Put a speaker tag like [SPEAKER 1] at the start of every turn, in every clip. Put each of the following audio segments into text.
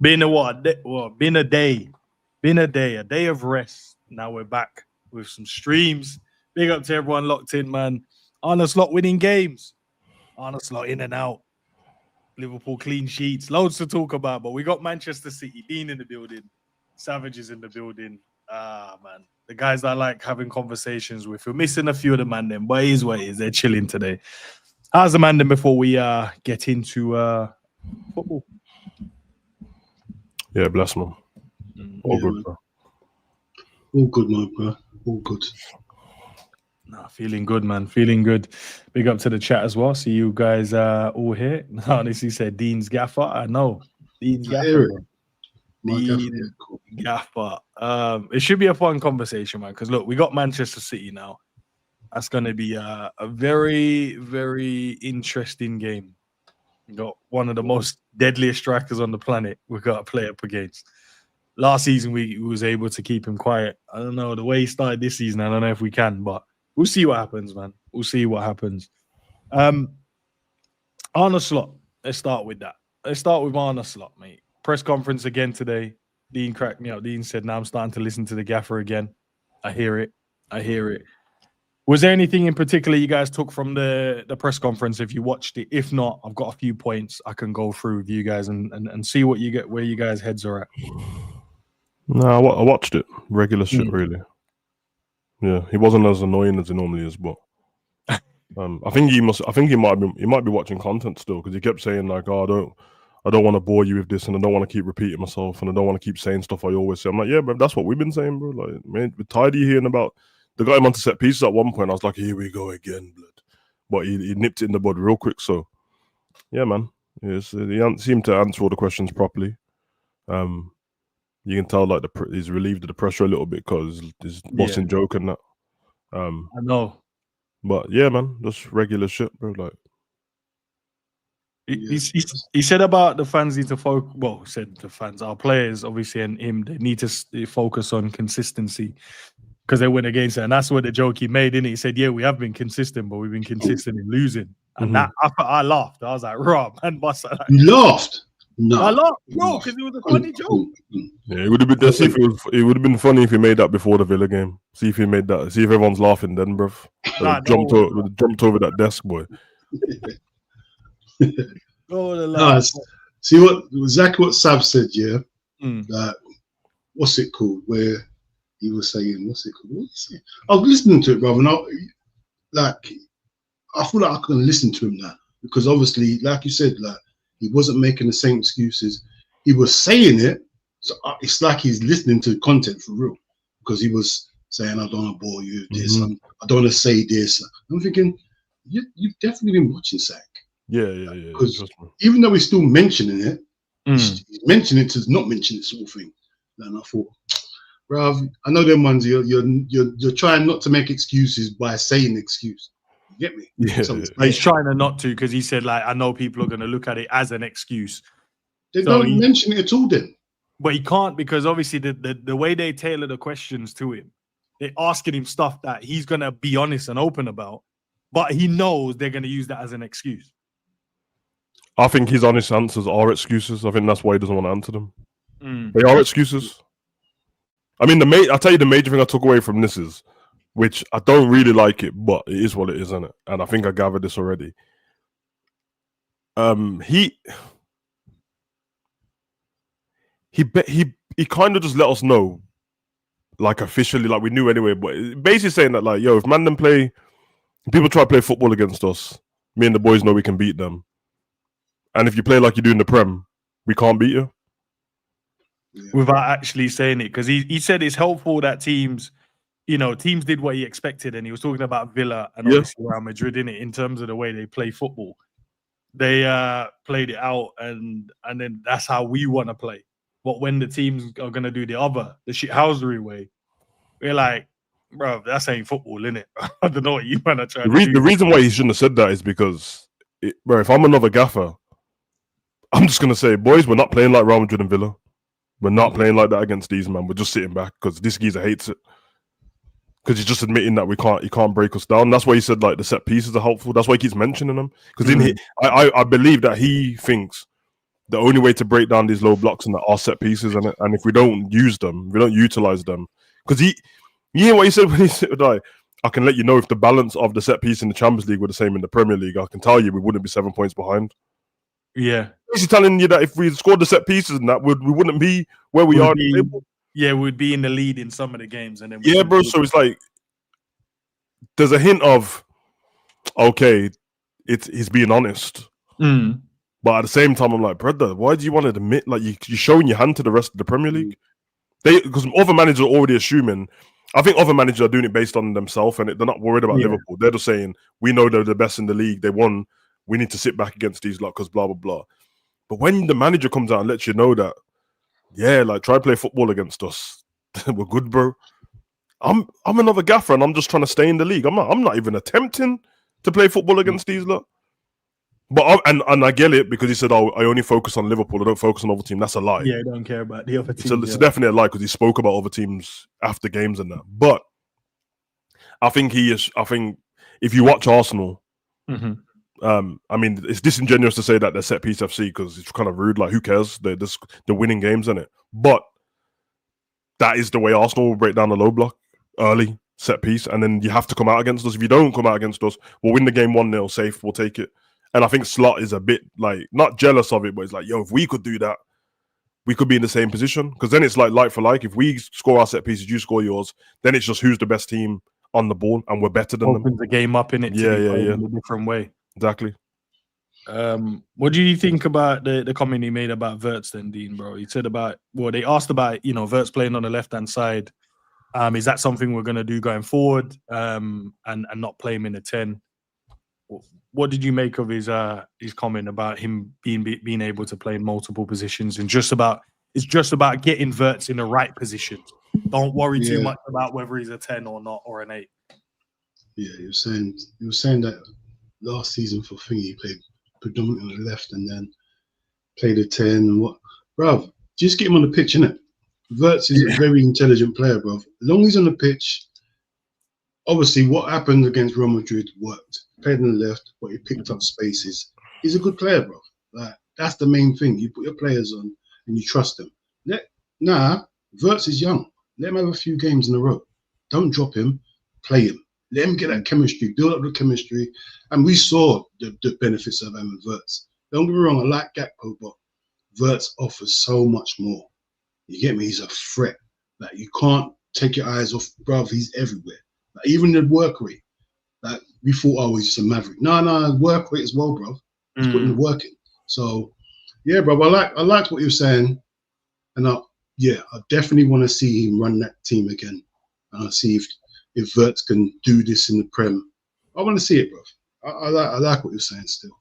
[SPEAKER 1] Been a day of rest. Now we're back with some streams. Big up to everyone locked in, man. Arne Slot winning games. Arne Slot in and out. Liverpool clean sheets. Loads to talk about, but we got Manchester City. Dean in the building. Savage is in the building. Man. The guys that I like having conversations with. We're missing a few of the man then, but it is what it is. They're chilling today. How's the man then before we get into football?
[SPEAKER 2] Yeah, bless man. All good, bro.
[SPEAKER 3] All good, my bro. All good.
[SPEAKER 1] Nah, feeling good, man. Feeling good. Big up to the chat as well. See you guys all here. Honestly said Dean's gaffer. I know. Dean's gaffer. Dean gaffer. It should be a fun conversation, man. Because look, we got Manchester City now. That's going to be a very, very interesting game. We got one of the most deadliest strikers on the planet we've got to play up against. Last season, we was able to keep him quiet. I don't know. The way he started this season, I don't know if we can, but we'll see what happens, man. We'll see what happens. Arne Slot. Let's start with that. Let's start with Arne Slot, mate. Press conference again today. Dean cracked me up. Dean said, now I'm starting to listen to the gaffer again. I hear it. Was there anything in particular you guys took from the press conference if you watched it? If not, I've got a few points I can go through with you guys and see what you get, where you guys' heads are at.
[SPEAKER 2] No, I watched it. Regular shit, really. Yeah, he wasn't as annoying as he normally is, but I think he might be watching content still because he kept saying like, "Oh, I don't want to bore you with this, and I don't want to keep repeating myself, and I don't want to keep saying stuff I always say." I'm like, yeah, but that's what we've been saying, bro. Like, man, we're tired of hearing about. They got him onto set pieces at one point. I was like, here we go again, blood. But he nipped it in the bud real quick. So, yeah, man. Yes, he seemed to answer all the questions properly. You can tell like he's relieved of the pressure a little bit because he's bossing joke and that.
[SPEAKER 1] I know.
[SPEAKER 2] But yeah, man, just regular shit, bro. Like
[SPEAKER 1] he said about the fans need to focus. Well, said the fans, our players, obviously, and him, they need to focus on consistency. Because they went against it, and that's what the joke he made, didn't he? He said, yeah, we have been consistent, but we've been consistent in losing. And that, I laughed. I was like, Rob, man, boss.
[SPEAKER 3] You laughed? No.
[SPEAKER 1] I laughed, bro, because it was a funny joke.
[SPEAKER 2] Yeah, it would have been, it would have been funny if he made that before the Villa game. See if he made that. See if everyone's laughing then, bruv. Jumped over that desk, boy.
[SPEAKER 3] See exactly what Sav said, yeah? What's it called? Where he was saying, what's it called? I was listening to it, brother, and I feel like I can listen to him now because obviously, like you said, like he wasn't making the same excuses. He was saying it, so it's like he's listening to content for real because he was saying, "I don't want to bore you with this. I don't want to say this." I'm thinking, you've definitely been watching Sack.
[SPEAKER 2] Yeah.
[SPEAKER 3] Because even though we're still mentioning it, he's mentioning it to not mention it, sort of thing. And I thought, bruv, I know them ones. You're trying not to make excuses by saying excuse. You get me?
[SPEAKER 2] Yeah.
[SPEAKER 1] He's trying to not to because he said, like, I know people are going to look at it as an excuse.
[SPEAKER 3] They don't mention it at all then.
[SPEAKER 1] But he can't because obviously the way they tailor the questions to him, they're asking him stuff that he's going to be honest and open about, but he knows they're going to use that as an excuse.
[SPEAKER 2] I think his honest answers are excuses. I think that's why he doesn't want to answer them. They are excuses. I mean, I'll tell you the major thing I took away from this is, which I don't really like it, but it is what it is, isn't it? And I think I gathered this already. He kind of just let us know, like officially, like we knew anyway, but basically saying that, like, yo, if people try to play football against us, me and the boys know we can beat them. And if you play like you do in the Prem, we can't beat you.
[SPEAKER 1] Without actually saying it, because he said it's helpful that teams did what he expected, and he was talking about Villa and obviously Real Madrid in terms of the way they play football. They played it out, and then that's how we want to play. But when the teams are going to do the shithousery way, we're like, bro, that's ain't football, innit? I don't know what you want to try to do.
[SPEAKER 2] The reason why he shouldn't have said that is because, bro, if I'm another gaffer, I'm just going to say, boys, we're not playing like Real Madrid and Villa. We're not playing like that against these, man. We're just sitting back because this geezer hates it. Because he's just admitting that he can't break us down. That's why he said like the set pieces are helpful. That's why he keeps mentioning them. Because I believe that he thinks the only way to break down these low blocks and are set pieces, and if we don't use them, we don't utilize them, because you hear what he said when he said, like, I can let you know if the balance of the set piece in the Champions League were the same in the Premier League, I can tell you we wouldn't be 7 points behind.
[SPEAKER 1] Yeah.
[SPEAKER 2] He's telling you that if we scored the set pieces and that, we wouldn't be where we are.
[SPEAKER 1] Yeah, we'd be in the lead in some of the games. And then
[SPEAKER 2] yeah, bro, so it's like, there's a hint of, okay, he's being honest. But at the same time, I'm like, brother, why do you want to admit, like, you're showing your hand to the rest of the Premier League? Because other managers are already assuming, I think other managers are doing it based on themselves, and they're not worried about Liverpool. They're just saying, we know they're the best in the league. They won. We need to sit back against these lot because blah, blah, blah. But when the manager comes out and lets you know that, yeah, like, try play football against us. We're good, bro. I'm another gaffer, and I'm just trying to stay in the league. I'm not even attempting to play football against these lot. But and I get it, because he said, "Oh, I only focus on Liverpool. I don't focus on other teams." That's a lie.
[SPEAKER 1] Yeah, I don't care about the other teams.
[SPEAKER 2] It's definitely a lie, because he spoke about other teams after games and that. But I think I think if you watch Arsenal, I mean, it's disingenuous to say that they're set piece FC, because it's kind of rude. Like, who cares? They're winning games, isn't it? But that is the way Arsenal will break down the low block early, set piece, and then you have to come out against us. If you don't come out against us, we'll win the game 1-0 safe. We'll take it. And I think Slot is a bit, like, not jealous of it, but it's like, yo, if we could do that, we could be in the same position. Because then it's like for like. If we score our set pieces, you score yours, then it's just who's the best team on the ball, and we're better than them.
[SPEAKER 1] Opens the game up in it.
[SPEAKER 2] Yeah.
[SPEAKER 1] In a different way.
[SPEAKER 2] Exactly.
[SPEAKER 1] What do you think about the comment he made about Wirtz then, Dean, bro? He said about, well, they asked about, Wirtz playing on the left-hand side. Is that something we're going to do going forward, and not play him in the 10? What did you make of his comment about him being able to play in multiple positions, and it's just about getting Wirtz in the right position? Don't worry too much about whether he's a 10 or not, or an 8.
[SPEAKER 3] Yeah, he was saying that last season for Thingy, he played predominantly on the left and then played a 10 and what, bruv, just get him on the pitch, innit? Wirtz is a very intelligent player, bruv. As long as he's on the pitch, obviously what happened against Real Madrid worked. Played on the left, but he picked up spaces. He's a good player, bruv. Like, that's the main thing. You put your players on and you trust them. Wirtz is young. Let him have a few games in a row. Don't drop him, play him. Let him get that chemistry, build up the chemistry. And we saw the benefits of him and Wirtz. Don't get me wrong, I like Gakpo, but Wirtz offers so much more. You get me? He's a threat. Like, you can't take your eyes off, bruv. He's everywhere. Like, even the work rate. Like, we thought, oh, he's just a maverick. No, work rate as well, bruv. He's putting the work in. So, yeah, bruv, I liked what you were saying. And I definitely want to see him run that team again. And I'll see if Wirtz can do this in the Prem. I want to see it, bruv. I like what you're saying still.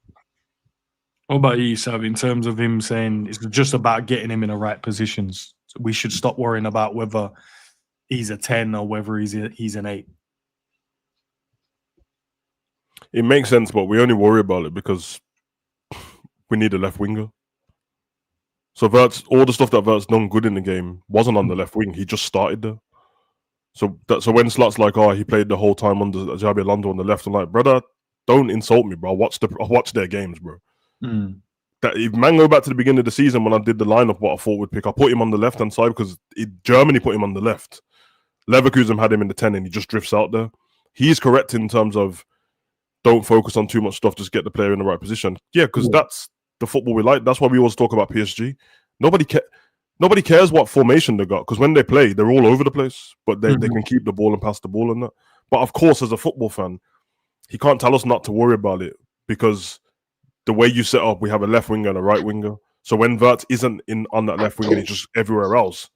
[SPEAKER 1] What about you, Sav, in terms of him saying it's just about getting him in the right positions? So we should stop worrying about whether he's a 10 or whether he's an 8.
[SPEAKER 2] It makes sense, but we only worry about it because we need a left winger. So Wirtz, all the stuff that Wirtz done good in the game wasn't on the left wing. He just started there. So when Slot's like, oh, he played the whole time under Xabi Alonso on the left, I'm like, brother, don't insult me, bro. I watch their games, bro. That if man go back to the beginning of the season when I did the lineup, what I thought would pick, I put him on the left hand side because Germany put him on the left. Leverkusen had him in the 10 and he just drifts out there. He's correct in terms of don't focus on too much stuff, just get the player in the right position. Yeah, because that's the football we like. That's why we always talk about PSG. Nobody cares what formation they got because when they play, they're all over the place, but they can keep the ball and pass the ball and that. But of course, as a football fan, he can't tell us not to worry about it because the way you set up, we have a left winger and a right winger. So when Wirtz isn't on that left winger, he's just everywhere else.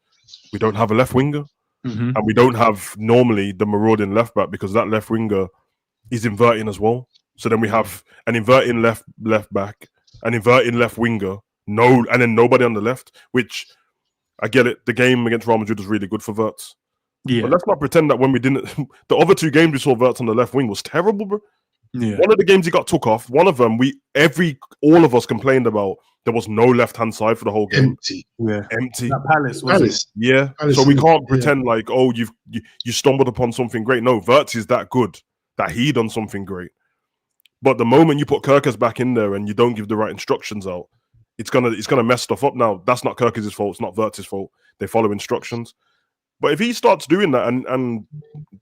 [SPEAKER 2] We don't have a left winger. And we don't have normally the marauding left back because that left winger is inverting as well. So then we have an inverting left back, an inverting left winger, and then nobody on the left, which I get it. The game against Real Madrid was really good for Wirtz. Yeah. But let's not pretend that when we didn't, the other 2 games we saw Wirtz on the left wing was terrible, bro. Yeah. One of the games he got took off. One of them, all of us complained about. There was no left-hand side for the whole game.
[SPEAKER 3] Empty.
[SPEAKER 1] Yeah.
[SPEAKER 2] Empty.
[SPEAKER 1] That Palace.
[SPEAKER 2] Yeah. Palace, so we can't pretend like, oh, you stumbled upon something great. No, Wirtz is that good that he done something great. But the moment you put Kerkers back in there and you don't give the right instructions out, it's gonna mess stuff up now. That's not Kirk's fault. It's not Wirtz's fault. They follow instructions. But if he starts doing that, and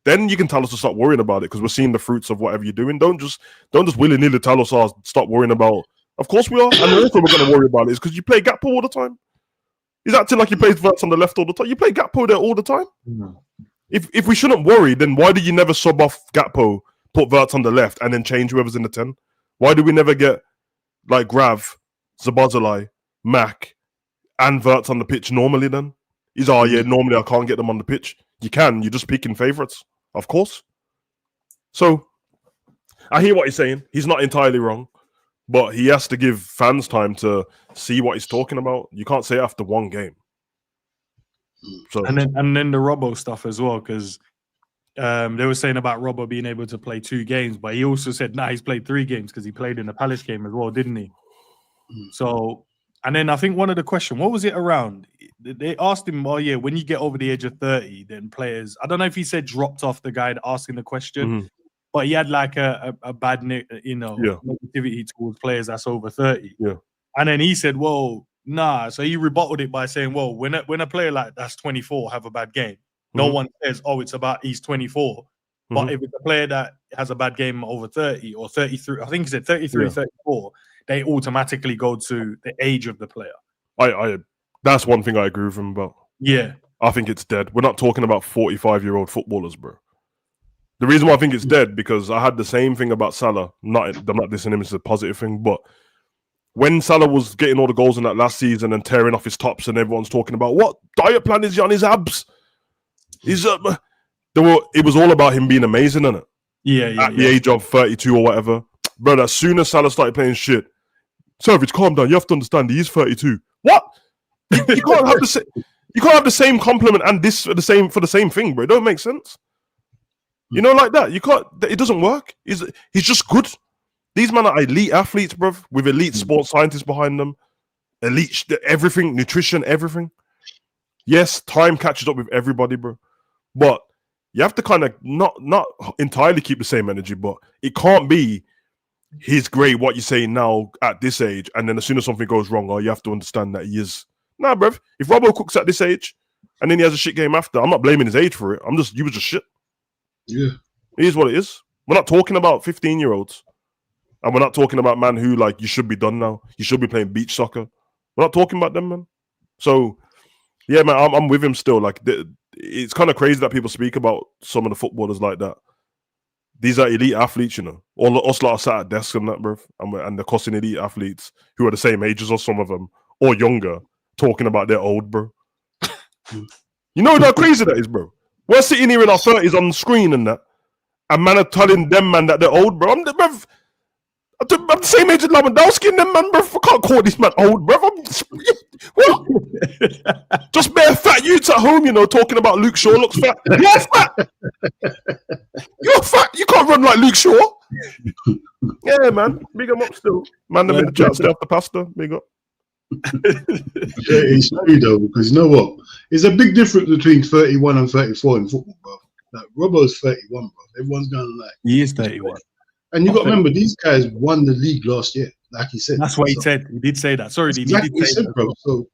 [SPEAKER 2] then you can tell us to stop worrying about it because we're seeing the fruits of whatever you're doing. Don't just willy-nilly tell us, stop worrying about. Of course we are, and also we're going to worry about it. Is because you play Gakpo all the time. He's acting like he plays Wirtz on the left all the time. You play Gakpo there all the time.
[SPEAKER 1] Mm.
[SPEAKER 2] If we shouldn't worry, then why do you never sub off Gakpo, put Wirtz on the left, and then change whoever's in the 10? Why do we never get like Grav, Zabazalai, Mac, and Wirtz on the pitch normally then? He's, normally I can't get them on the pitch. You can, you're just picking favourites, of course. So, I hear what he's saying. He's not entirely wrong, but he has to give fans time to see what he's talking about. You can't say it after one game. So,
[SPEAKER 1] and then the Robbo stuff as well, because they were saying about Robbo being able to play 2 games, but he also said, he's played 3 games because he played in the Palace game as well, didn't he? So, and then I think one of the questions, what was it around? They asked him, when you get over the age of 30, then players, I don't know if he said dropped off the guy asking the question, but he had like a bad, negativity towards players that's over 30.
[SPEAKER 2] Yeah.
[SPEAKER 1] And then he said, well, nah. So he rebutted it by saying, well, when a player like that's 24 have a bad game, no one says, it's about he's 24. But if it's a player that has a bad game over 30 or 33, I think he said 33, 34, they automatically go to the age of the player.
[SPEAKER 2] That's one thing I agree with him about.
[SPEAKER 1] Yeah.
[SPEAKER 2] I think it's dead. We're not talking about 45-year-old footballers, bro. The reason why I think it's dead, because I had the same thing about Salah. I'm not dissing him, it's a positive thing, but when Salah was getting all the goals in that last season and tearing off his tops and everyone's talking about what diet plan is he on his abs? It was all about him being amazing, innit? At the age of 32 or whatever. Bro, as soon as Salah started playing shit, Savage, calm down. You have to understand he is 32. What? You can't have the same compliment and this for the same thing, bro. It don't make sense. You know, like that. You can't. It doesn't work. He's just good. These men are elite athletes, bro, with elite sports scientists behind them. Elite everything, nutrition, everything. Yes, time catches up with everybody, bro. But you have to kind of not entirely keep the same energy, but it can't be he's great, what you're saying now at this age, and then as soon as something goes wrong, you have to understand that he is. Nah, bruv. If Robbo cooks at this age and then he has a shit game after, I'm not blaming his age for it. You was just shit.
[SPEAKER 3] Yeah.
[SPEAKER 2] It is what it is. We're not talking about 15-year-olds. And we're not talking about man who, like, you should be done now. You should be playing beach soccer. We're not talking about them, man. So, yeah, man, I'm with him still. Like, it's kind of crazy that people speak about some of the footballers like that. These are elite athletes, you know. All us lot are sat at desks and that, bruv. And they're costing elite athletes who are the same age as us, some of them, or younger, talking about their old, bro. You know how crazy that is, bro? We're sitting here in our 30s on the screen and that, and man are telling them, man, that they're old, bro. I'm the same age as Lewandowski and them, man, bro. I can't call this man old, bro. Just bare fat youths at home, you know, talking about Luke Shaw looks fat. You're fat. You're fat. You can't run like Luke Shaw. Yeah, man. Big him up still. Man, they made the chat stay off the pasta. Big up.
[SPEAKER 3] Yeah, it's true though, because you know what? There's a big difference between 31 and 34 in football, bro. Like Robbo's 31, bro. Everyone's going like
[SPEAKER 1] he is 31.
[SPEAKER 3] And you got to remember, these guys won the league last year, like he said.
[SPEAKER 1] That's what he said. He did say that. Sorry, he
[SPEAKER 3] exactly
[SPEAKER 1] did say that,
[SPEAKER 3] bro.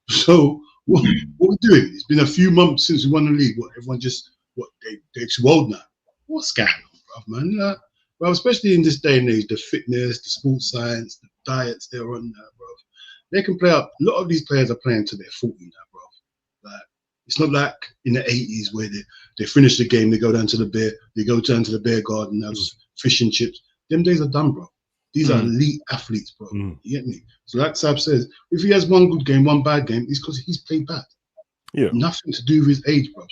[SPEAKER 3] So what we're doing? It's been a few months since we won the league. What everyone just they're too old now. What's going on, bro, man? Well, especially in this day and age, the fitness, the sports science, the diets they're on now, bro. They can play up. A lot of these players are playing to their 40 now, bro. Like it's not like in the 80s where they finish the game, they go down to the beer garden, now just fish and chips. Them days are done, bro. These are elite athletes, bro. You get me? So like Sab says, if he has one good game, one bad game, it's because he's played bad.
[SPEAKER 2] Yeah.
[SPEAKER 3] Nothing to do with his age, bro.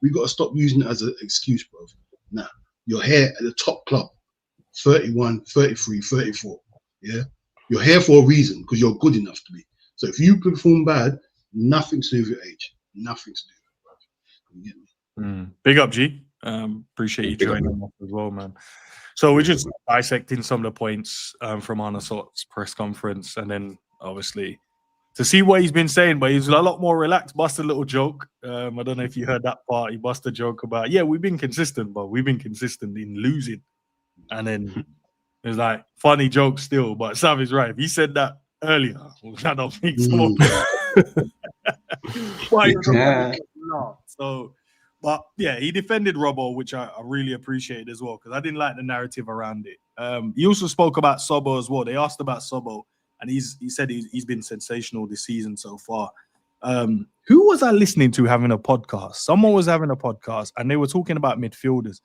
[SPEAKER 3] We got to stop using it as an excuse, bro. Nah, you're here at the top club, 31, 33, 34. Yeah? You're here for a reason, because you're good enough to be. So if you perform bad, nothing to do with your age. Nothing to do with it, bro. You get me?
[SPEAKER 1] Big up, G. Appreciate you joining us as well, man. So we're just dissecting some of the points from Arne's press conference, and then obviously to see what he's been saying, but he's a lot more relaxed. Bust a little joke. I don't know if you heard that part. He bust a joke about, we've been consistent, but we've been consistent in losing. And then it's like funny joke still, but Sam is right. If he said that earlier. I don't think so. So, but yeah, he defended Robbo, which I really appreciated as well, because I didn't like the narrative around it. He also spoke about Sobo as well. They asked about Sobo, and he said he's been sensational this season so far. Who was I listening to having a podcast? Someone was having a podcast, and they were talking about midfielders.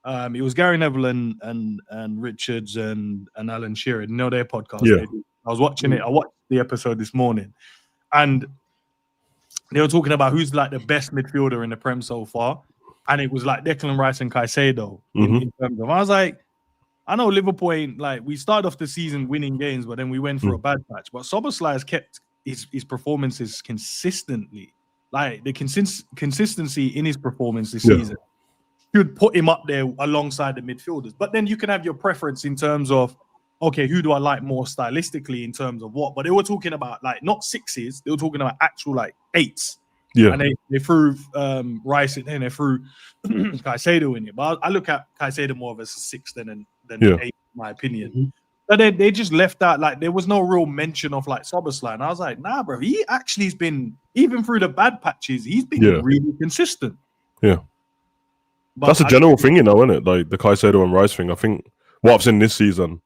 [SPEAKER 1] It was Gary Neville and Richards and Alan Shearer. You know their podcast.
[SPEAKER 2] Yeah.
[SPEAKER 1] I was watching it. I watched the episode this morning, and they were talking about who's like the best midfielder in the Prem so far, and it was like Declan Rice and Caicedo. In terms of, I was like, I know Liverpool ain't like, we started off the season winning games, but then we went for a bad patch. But Szoboszlai has kept his performances consistently. Like the consistency in his performance this season should put him up there alongside the midfielders. But then you can have your preference in terms of, okay, who do I like more stylistically in terms of what? But they were talking about like not sixes, they were talking about actual like eights. Yeah. And they threw Rice in, and they threw Caicedo in it. But I look at Caicedo more of as a six than an eight, in my opinion. But they just left out, like there was no real mention of like Szoboszlai. And I was like, nah, bro, he actually has been, even through the bad patches, he's been really consistent.
[SPEAKER 2] Yeah. But that's a general thing, you know, isn't it? Like the Caicedo and Rice thing. I think what I've seen this season,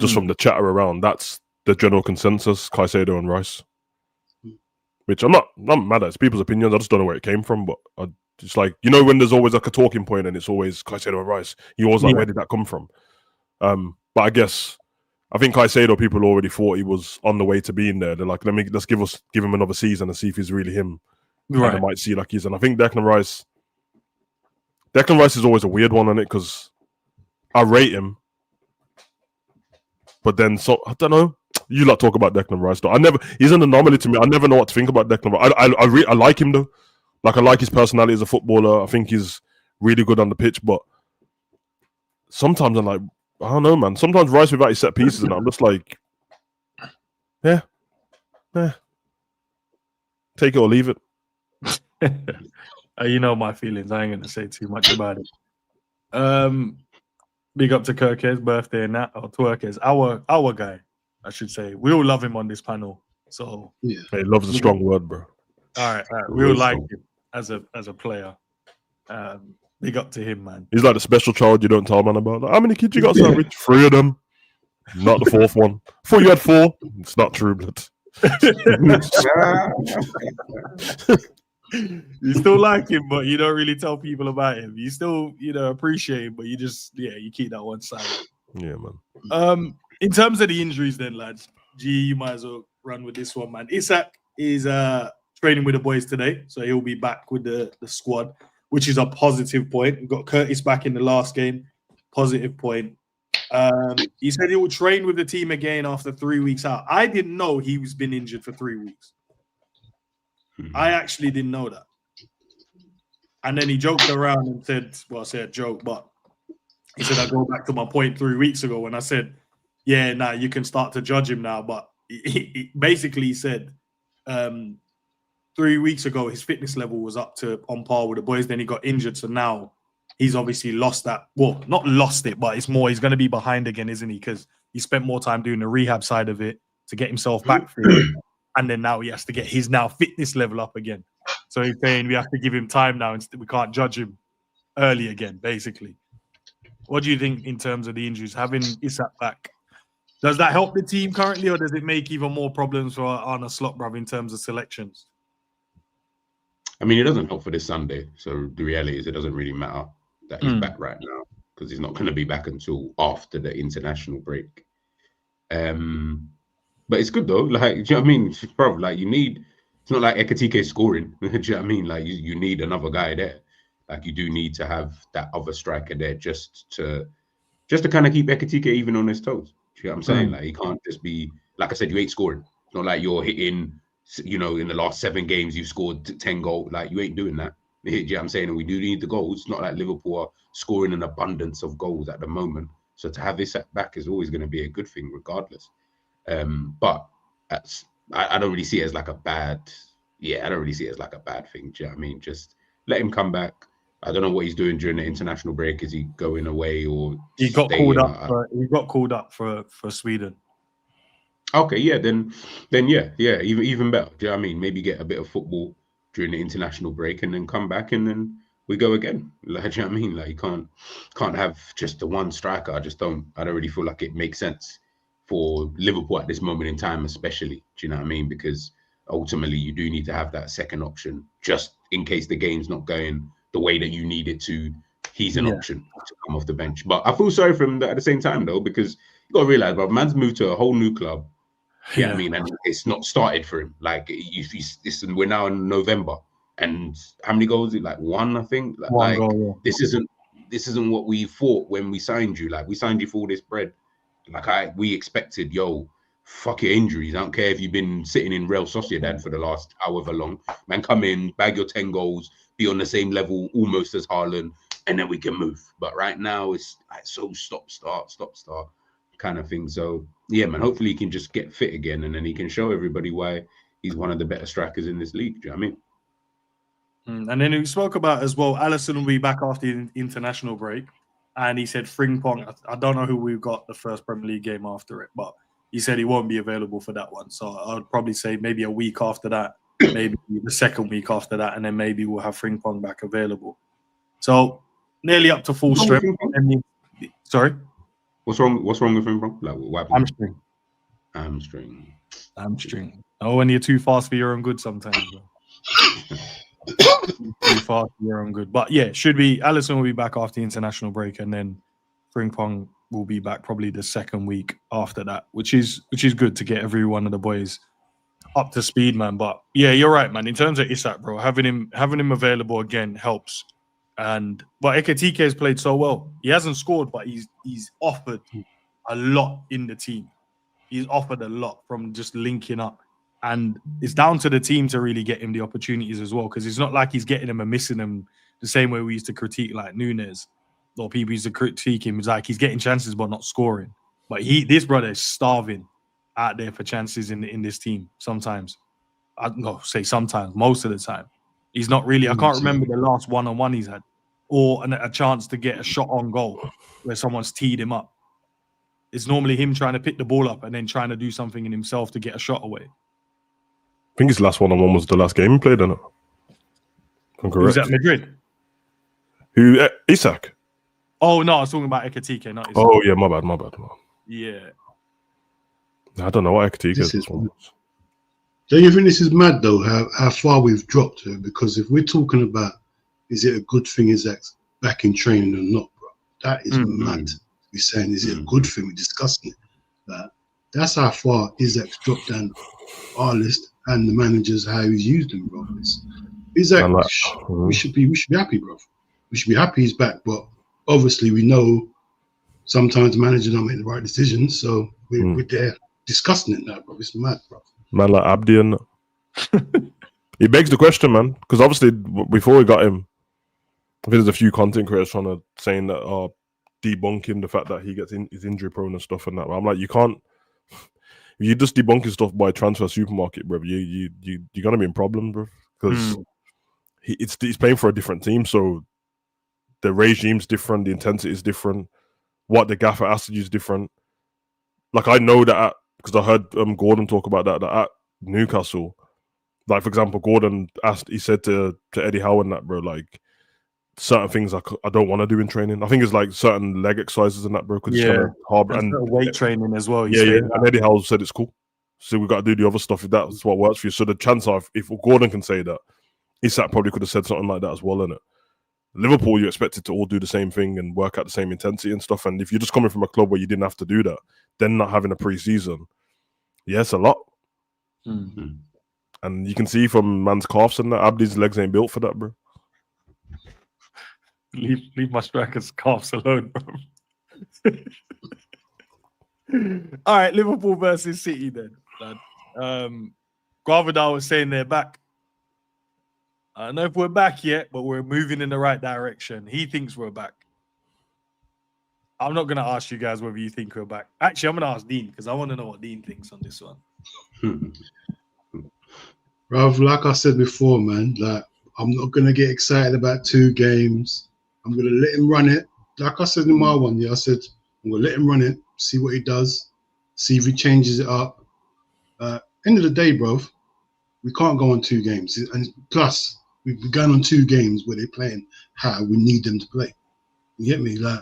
[SPEAKER 2] just from the chatter around, that's the general consensus, Caicedo and Rice. Which I'm not mad at. It's people's opinions. I just don't know where it came from. But it's like, you know, when there's always like a talking point and it's always Caicedo and Rice, you always like, where did that come from? But I think Caicedo, people already thought he was on the way to being there. They're like, let's give him another season and see if he's really him. Right. And they might see like he's. And I think Declan Rice is always a weird one on it, because I rate him, but then I don't know. You like talk about Declan Rice though. He's an anomaly to me. I never know what to think about Declan Rice. I like him though. Like I like his personality as a footballer. I think he's really good on the pitch, but sometimes I'm like, I don't know, man. Sometimes Rice without his set pieces, and I'm just like, yeah, take it or leave it.
[SPEAKER 1] You know my feelings. I ain't gonna say too much about it. Big up to Kirk's birthday and that, or Twerk's, our guy, I should say. We all love him on this panel. So
[SPEAKER 2] yeah, he loves a strong word, bro.
[SPEAKER 1] All right. We all like him as a player. Big up to him, man.
[SPEAKER 2] He's like the special child you don't tell man about. Like, how many kids you got, Savage? 3 of them. Not the 4th one. I thought you had 4. It's not true, blood.
[SPEAKER 1] You still like him, but you don't really tell people about him. You still, appreciate him, but you just, you keep that one side.
[SPEAKER 2] Yeah, man.
[SPEAKER 1] In terms of the injuries then, lads, you might as well run with this one, man. Isak is training with the boys today, so he'll be back with the squad, which is a positive point. We've got Curtis back in the last game, positive point. He said he will train with the team again after 3 weeks out. I didn't know he was been injured for 3 weeks. I actually didn't know that. And then he joked around and said, well, I said joke, but he said, I go back to my point 3 weeks ago when I said, yeah, nah, you can start to judge him now. But he basically said 3 weeks ago, his fitness level was up to on par with the boys. Then he got injured. So now he's obviously lost that. Well, not lost it, but it's more, he's going to be behind again, isn't he? Because he spent more time doing the rehab side of it to get himself back fit. And then now he has to get his now fitness level up again. So he's saying we have to give him time now. We can't judge him early again, basically. What do you think in terms of the injuries? Having Isak back, does that help the team currently, or does it make even more problems for Arne Slot, bruv, in terms of selections?
[SPEAKER 4] I mean, it doesn't help for this Sunday. So the reality is it doesn't really matter that he's back right now, because he's not going to be back until after the international break. But it's good though. Like, do you know what I mean? Bro, like it's not like Ekitike scoring. Do you know what I mean? Like you need another guy there. Like you do need to have that other striker there just to kind of keep Ekitike even on his toes. Do you know what I'm saying? Like he can't just be, like I said, you ain't scoring. It's not like you're hitting, in the last 7 games you've scored 10 goals. Like you ain't doing that. Do you know what I'm saying? And we do need the goals. It's not like Liverpool are scoring an abundance of goals at the moment. So to have this back is always going to be a good thing regardless. But I don't really see it as like a bad. Yeah, I don't really see it as like a bad thing. Do you know what I mean? Just let him come back. I don't know what he's doing during the international break. Is he going away or
[SPEAKER 1] he got called up? He got called up for Sweden.
[SPEAKER 4] Okay, yeah, then yeah, even better. Do you know what I mean? Maybe get a bit of football during the international break and then come back and then we go again. Like, do you know what I mean? Like you can't have just the one striker. I don't really feel like it makes sense for Liverpool at this moment in time, especially. Do you know what I mean? Because ultimately you do need to have that second option just in case the game's not going the way that you need it to. He's an option to come off the bench. But I feel sorry for him at the same time though, because you gotta realize, bro, man's moved to a whole new club. Yeah, I mean, and it's not started for him. Like, we're now in November, and how many goals? Is it like one, I think.
[SPEAKER 1] One goal,
[SPEAKER 4] this isn't what we thought when we signed you. Like, we signed you for all this bread. Like, we expected, yo, fuck your injuries. I don't care if you've been sitting in Real Sociedad for the last however long. Man, come in, bag your 10 goals, be on the same level almost as Haaland, and then we can move. But right now, it's like so stop, start kind of thing. So yeah, man, hopefully he can just get fit again and then he can show everybody why he's one of the better strikers in this league. Do you know what I
[SPEAKER 1] mean? And then we spoke about as well, Alisson will be back after the international break. And he said Frimpong, I don't know who we've got the first Premier League game after it, but he said he won't be available for that one. So I'd probably say maybe a week after that, maybe the second week after that, and then maybe we'll have Frimpong back available. So nearly up to full strength. Sorry?
[SPEAKER 4] What's wrong with him, bro? Like, what
[SPEAKER 1] happened? Hamstring. Oh, when you're too fast for your own good sometimes, bro. Too fast for your own good. But yeah, Alisson will be back after the international break, and then Frimpong will be back probably the second week after that, which is good to get every one of the boys up to speed, man. But yeah, you're right, man. In terms of Isak, bro, having him available again helps. But Ekitike has played so well. He hasn't scored, but he's offered a lot in the team. He's offered a lot from just linking up. And it's down to the team to really get him the opportunities as well, because it's not like he's getting them and missing them the same way we used to critique like Nunes, or people used to critique him. It's like he's getting chances but not scoring. But this brother is starving out there for chances in this team sometimes. Sometimes, most of the time. He's not really. I can't remember the last one-on-one he's had, or a chance to get a shot on goal where someone's teed him up. It's normally him trying to pick the ball up and then trying to do something in himself to get a shot away.
[SPEAKER 2] I think his last one-on-one was the last game he played, isn't it? I'm correct.
[SPEAKER 1] He was at Madrid.
[SPEAKER 2] Who? Isak?
[SPEAKER 1] Oh, no, I was talking about Ekitike, not Isak.
[SPEAKER 2] Oh, yeah, my bad.
[SPEAKER 1] Yeah.
[SPEAKER 2] I don't know what Ekitike is.
[SPEAKER 3] Don't you think this is mad, though, how far we've dropped her? Because if we're talking about, is it a good thing Isak's back in training or not, bro? That is mad. We're saying, is it a good thing? We're discussing it. That's how far Isak's dropped down our list and the managers, how he's used him, bro. Isak, we should be happy, bro. We should be happy he's back. But obviously, we know sometimes managers don't make the right decisions. So we're there discussing it now, bro. It's mad, bro.
[SPEAKER 2] Man like Abdi and it begs the question, man, because obviously before we got him, I think there's a few content creators saying that debunking the fact that he gets he's injury prone and stuff and that. But I'm like, you can't. If you just debunking stuff by transfer supermarket, bro, you're gonna be in problem, bro, because he's playing for a different team, so the regime's different, the intensity is different, what the gaffer has to use is different. Like I know that because I heard Gordon talk about that at Newcastle. Like for example, Gordon he said to Eddie Howe and that, bro, like certain things I don't want to do in training. I think it's like certain leg exercises and that, bro, because it's kind of hard. And
[SPEAKER 1] weight training as well.
[SPEAKER 2] Yeah. And Eddie Howe said it's cool. So we got to do the other stuff if that's what works for you. So the chance of, if Gordon can say that, Isak probably could have said something like that as well, innit? Liverpool, you expected to all do the same thing and work at the same intensity and stuff. And if you're just coming from a club where you didn't have to do that, then not having a pre-season, it's a lot.
[SPEAKER 1] Mm-hmm.
[SPEAKER 2] And you can see from man's calves and that, Abdi's legs ain't built for that, bro.
[SPEAKER 1] Leave my strikers' calves alone, bro. All right, Liverpool versus City then. Guardiola was saying they're back. I don't know if we're back yet, but we're moving in the right direction. He thinks we're back. I'm not going to ask you guys whether you think we're back. Actually, I'm going to ask Dean because I want to know what Dean thinks on this one.
[SPEAKER 3] Rav, like I said before, man, like I'm not going to get excited about 2 games. I'm going to let him run it. Like I said in my one, I said, I'm going to let him run it, see what he does, see if he changes it up. End of the day, bro, we can't go on 2 games. And plus, we've begun on 2 games where they're playing how we need them to play. You get me? Like,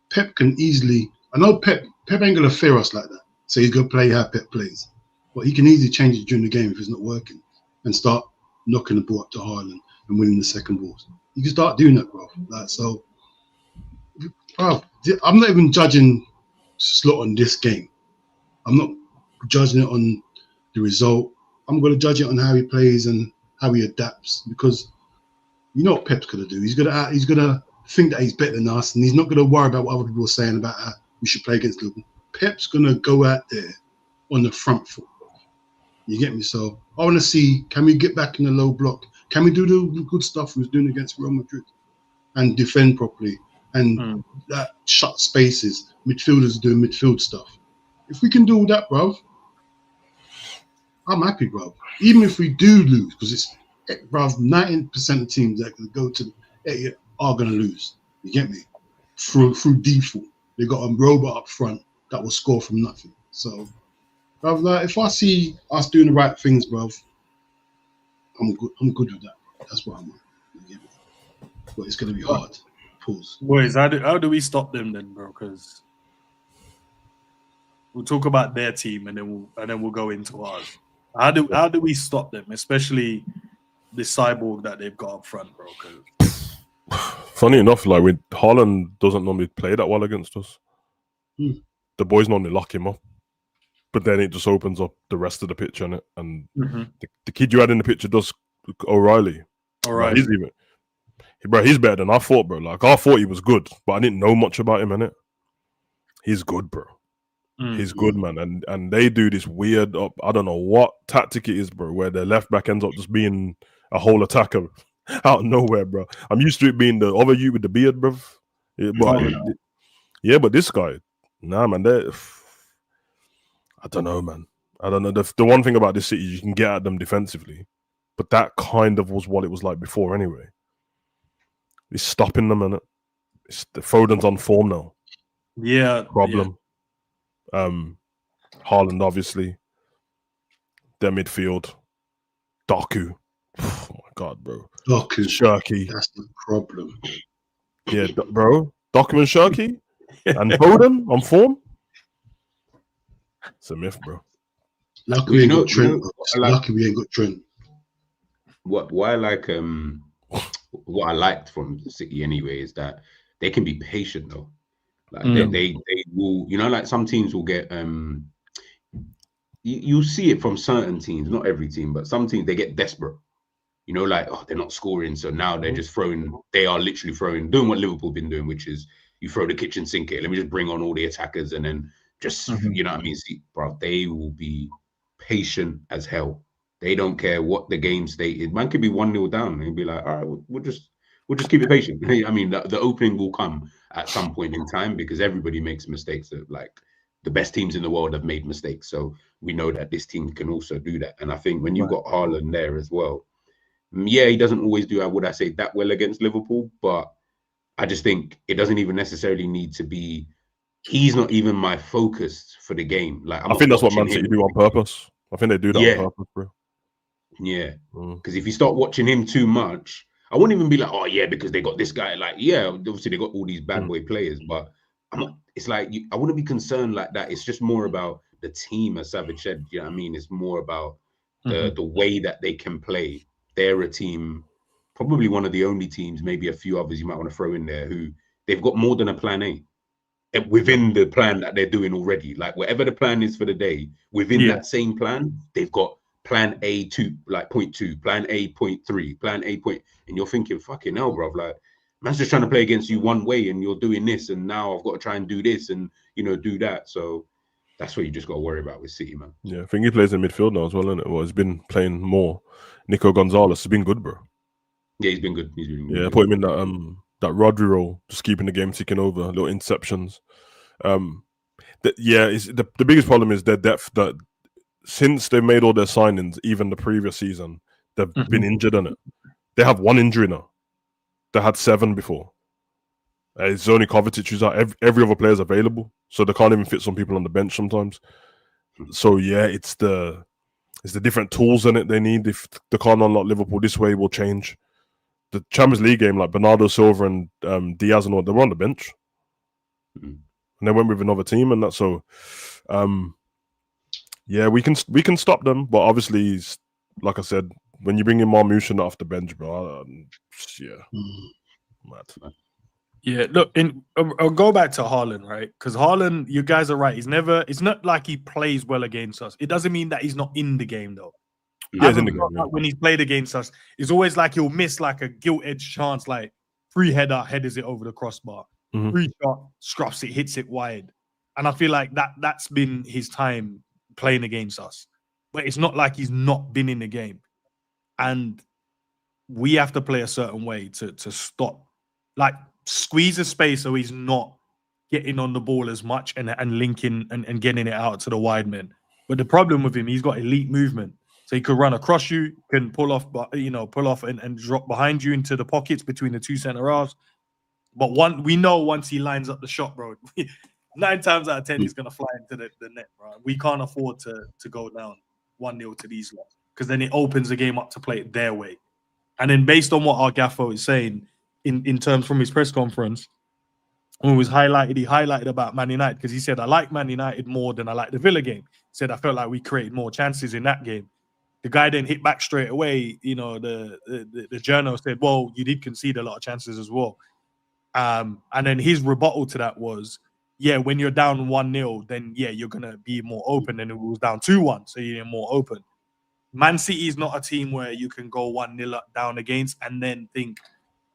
[SPEAKER 3] Pep can easily, I know Pep ain't going to fear us like that. So he's going to play how Pep plays. But he can easily change it during the game if it's not working and start knocking the ball up to Haaland and winning the second balls. You can start doing that, bro. Like, so, bro, I'm not even judging Slot on this game. I'm not judging it on the result. I'm going to judge it on how he plays and how he adapts, because you know what Pep's going to do. He's going to think that he's better than us, and he's not going to worry about what other people are saying about how we should play against Liverpool. Pep's going to go out there on the front foot. You get me? So I want to see, can we get back in the low block? Can we do the good stuff we was doing against Real Madrid and defend properly and that shut spaces, midfielders doing midfield stuff? If we can do all that, bro, I'm happy, bro. Even if we do lose, because it's, bro, 90% of teams that can go to the Etihad are going to lose. You get me? Through default. They got a robot up front that will score from nothing. So, bro, like, if I see us doing the right things, bro, I'm good with that. That's what I'm on. You get me? But it's going to be hard. Pause.
[SPEAKER 1] Boys, how do we stop them then, bro? Because we'll talk about their team and then we'll go into ours. How do we stop them, especially the cyborg that they've got up front, bro?
[SPEAKER 2] Funny enough, like Haaland doesn't normally play that well against us. The boys normally lock him up, but then it just opens up the rest of the pitch on it. And the kid you had in the picture does O'Reilly. Like, he's better than I thought, bro. Like, I thought he was good, but I didn't know much about him, innit? He's good, bro. He's good, man. And they do this weird I don't know what tactic it is, bro, where their left back ends up just being a whole attacker out of nowhere, bro. I'm used to it being the other you with the beard, bro. But this guy, nah, man, I don't know, man. I don't know. The one thing about this city, you can get at them defensively, but that kind of was what it was like before anyway. It's stopping them, innit? The Foden's on form now.
[SPEAKER 1] Yeah.
[SPEAKER 2] Problem. Haaland, obviously. Their midfield. Doku. Oh my God, bro.
[SPEAKER 3] Doku.
[SPEAKER 2] Shirky.
[SPEAKER 3] That's the problem.
[SPEAKER 2] Yeah, bro. Doku and Shirky. And Foden on form. It's a myth, bro.
[SPEAKER 3] Lucky we ain't got Trent. Lucky we ain't got Trent.
[SPEAKER 4] What I liked from the City anyway is that they can be patient though. Like they will, you know, like some teams will get you see it from certain teams, not every team, but some teams they get desperate. You know, like, oh, they're not scoring, so now they're just they are literally doing what Liverpool been doing, which is you throw the kitchen sink at, let me just bring on all the attackers and then just you know what I mean? See, bro, they will be patient as hell. They don't care what the game state is. Man could be 1-0 down and be like, all right, we'll just keep it patient. I mean, the opening will come at some point in time because everybody makes mistakes. Like the best teams in the world have made mistakes. So we know that this team can also do that. And I think when you've got Haaland there as well, yeah, he doesn't always do, would I say, that well against Liverpool, but I just think it doesn't even necessarily need to be, he's not even my focus for the game. Like I think
[SPEAKER 2] that's what Man City do on purpose. I think they do that on purpose, bro.
[SPEAKER 4] Yeah, because if you start watching him too much, I wouldn't even be like, oh yeah, because they got this guy. Like, yeah, obviously they got all these bad boy players, but I'm not. It's like I wouldn't be concerned like that. It's just more about the team, as Savage said. You know what I mean? It's more about the way that they can play. They're a team, probably one of the only teams, maybe a few others you might want to throw in there, who they've got more than a plan A within the plan that they're doing already. Like whatever the plan is for the day, within that same plan, they've got plan A 2, like 0.2, plan A 0.3, plan A point, and you're thinking, fucking hell, bro, like man's just trying to play against you one way and you're doing this, and now I've got to try and do this and, you know, do that. So that's what you just got to worry about with City, man.
[SPEAKER 2] Yeah, I think he plays in midfield now as well, isn't it? Well, he's been playing more. Nico Gonzalez has been good, bro.
[SPEAKER 4] Yeah, he's been good.
[SPEAKER 2] I put him in that Rodri role, just keeping the game ticking over, little interceptions. The biggest problem is their depth. That since they made all their signings, even the previous season, they've been injured in it. They have one injury now. They had 7 before. It's only Kovacic who's out. Every other player's available, so they can't even fit some people on the bench sometimes. So yeah, it's the it's the different tools in it they need. If they can't unlock Liverpool this way, will change. The Champions League game, like Bernardo Silva and Diaz and all, they were on the bench, and they went with another team, and that's so. Yeah, we can stop them, but obviously, like I said, when you bring in Marmoush off the bench, bro, mad.
[SPEAKER 1] Yeah, look, I'll go back to Haaland, right? Because Haaland, you guys are right. It's not like he plays well against us. It doesn't mean that he's not in the game, though.
[SPEAKER 2] Yeah, he's in the game.
[SPEAKER 1] Like when he's played against us, it's always like he'll miss like a gilt-edged chance, like free headers it over the crossbar, free shot, scruffs it, hits it wide. And I feel like that's been his time playing against us. But it's not like he's not been in the game. And we have to play a certain way to stop, like squeeze the space so he's not getting on the ball as much and linking and getting it out to the wide men. But the problem with him, he's got elite movement. So he could run across you, can pull off and drop behind you into the pockets between the two centre halves. But we know once he lines up the shot, bro, 9 times out of 10 he's gonna fly into the net, bro. We can't afford to go down 1-0 to these lot, because then it opens the game up to play it their way. And then based on what our gaffer is saying in terms from his press conference, when it was highlighted, he highlighted about Man United, because he said, I like Man United more than I like the Villa game. He said, I felt like we created more chances in that game. The guy then hit back straight away. You know, the journal said, well, you did concede a lot of chances as well. And then his rebuttal to that was, yeah, when you're down 1-0, then yeah, you're going to be more open than it was down 2-1. So you're more open. Man City is not a team where you can go 1-0 down against and then think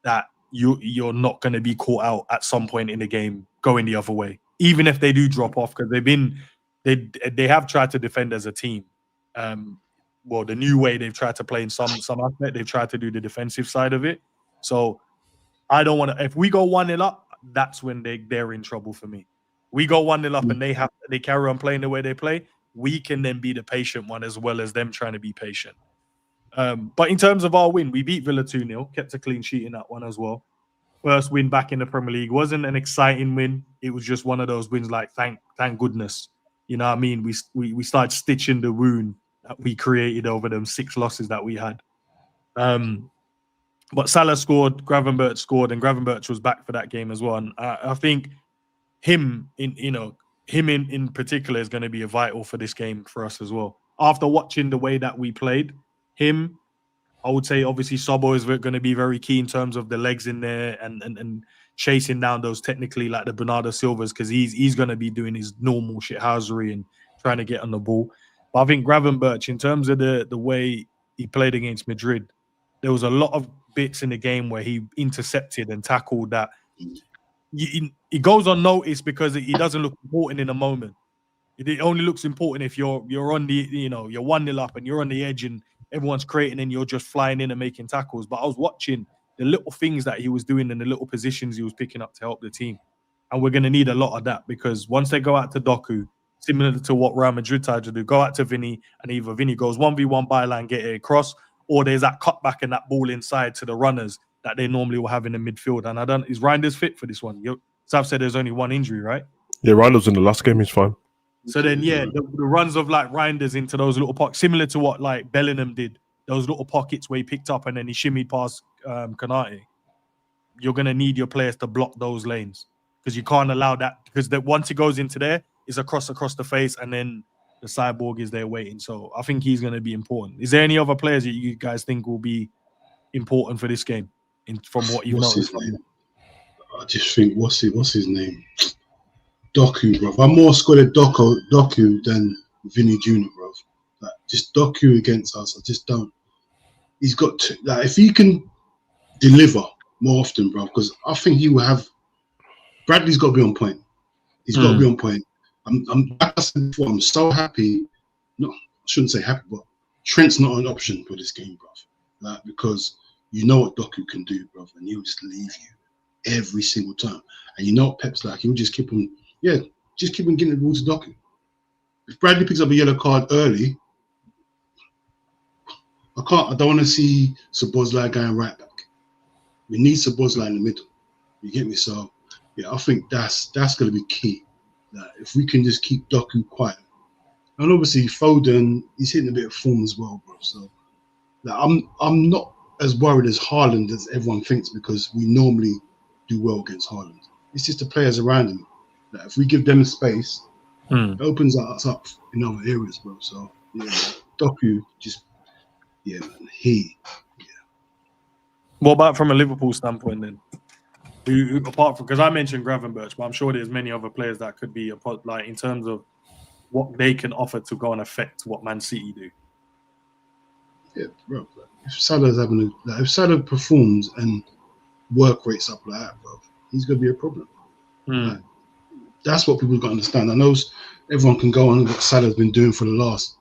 [SPEAKER 1] that you're not going to be caught out at some point in the game going the other way, even if they do drop off, because they have tried to defend as a team. Well, the new way they've tried to play in some aspect, they've tried to do the defensive side of it. So I don't want to. If we go 1-0 up, that's when they're in trouble for me. We go 1-0 up and they carry on playing the way they play. We can then be the patient one as well as them trying to be patient. But in terms of our win, we beat Villa 2-0, kept a clean sheet in that one as well. First win back in the Premier League. Wasn't an exciting win. It was just one of those wins like, thank goodness. You know what I mean? We started stitching the wound that we created over them 6 losses that we had. But Salah scored, Gravenberch scored, and Gravenberch was back for that game as well. And I think him in particular is going to be vital for this game for us as well. After watching the way that we played, him, I would say obviously Sobo is going to be very key in terms of the legs in there and chasing down those technically like the Bernardo Silvas, because he's going to be doing his normal shithousery and trying to get on the ball. But I think Gravenberch, in terms of the way he played against Madrid, there was a lot of bits in the game where he intercepted and tackled that. He goes unnoticed because he doesn't look important in a moment. It only looks important if you're on the, you're 1-0 up and you're on the edge and everyone's creating and you're just flying in and making tackles. But I was watching the little things that he was doing and the little positions he was picking up to help the team. And we're going to need a lot of that, because once they go out to Doku, similar to what Real Madrid tried to do, go out to Vinny, and either Vinny goes 1v1 byline, get it across, or there's that cutback and that ball inside to the runners that they normally will have in the midfield. And is Reinders fit for this one? Sav said there's only one injury, right?
[SPEAKER 2] Yeah, Reinders in the last game, he's fine.
[SPEAKER 1] So then, yeah, the runs of like Reinders into those little pockets, similar to what like Bellingham did, those little pockets where he picked up and then he shimmied past Konate. You're going to need your players to block those lanes, because you can't allow that, because once it goes into there, it's across the face, and then the cyborg is there waiting. So I think he's going to be important. Is there any other players that you guys think will be important for this game from what you've noticed?
[SPEAKER 3] I just think, what's his name? Doku, bro. I'm more scared of Doku than Vinny Jr., bro. Like, just Doku against us, I just don't. He's got to, like, if he can deliver more often, bro, because I think he will have. Bradley's got to be on point. He's got to be on point. Like I said before, I'm so happy. No, I shouldn't say happy, but Trent's not an option for this game, bro. Like, because you know what Doku can do, bro, and he'll just leave you every single time. And you know what Pep's like, he'll just keep on, getting the ball to Doku. If Bradley picks up a yellow card early, I don't want to see Szoboszlai going right back. We need Szoboszlai in the middle. You get me? So yeah, I think that's going to be key. If we can just keep Doku quiet And obviously Foden, he's hitting a bit of form as well, bro. So like, I'm not as worried as Haaland as everyone thinks, because we normally do well against Haaland. It's just the players around him. Like, if we give them space, it opens us up in other areas, bro. So yeah, Doku just man.
[SPEAKER 1] What about from a Liverpool standpoint then? Who apart from, because I mentioned Gravenberch, but I'm sure there's many other players that could be like in terms of what they can offer to go and affect what Man City do.
[SPEAKER 3] Yeah, bro. If Salah performs and work rates up like that, bro, he's gonna be a problem. Like, that's what people got to understand. I know everyone can go on what Salah's been doing for the last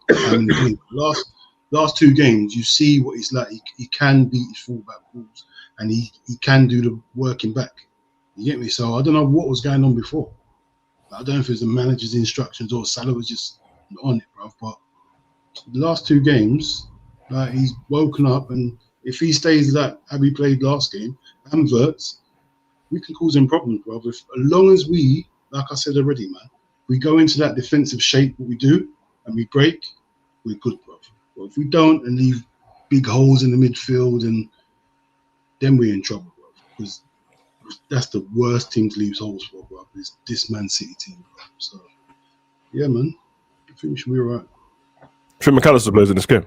[SPEAKER 3] 2 games. You see what he's like. He can beat his fullback balls, and he can do the working back. You get me? So I don't know what was going on before. I don't know if it was the manager's instructions or Salah was just on it, bro. But the last 2 games, like, he's woken up, and if he stays like how he played last game and Verts, we can cause him problems, bro. As long as we, like I said already, man, we go into that defensive shape, what we do, and we break, we're good, bro. But if we don't and leave big holes in the midfield, and then we're in trouble, bro. Because that's the worst team to leave holes for, bro. Is this Man City team, bro. So yeah, man, I think we should be all right.
[SPEAKER 2] I think McAllister plays in this game.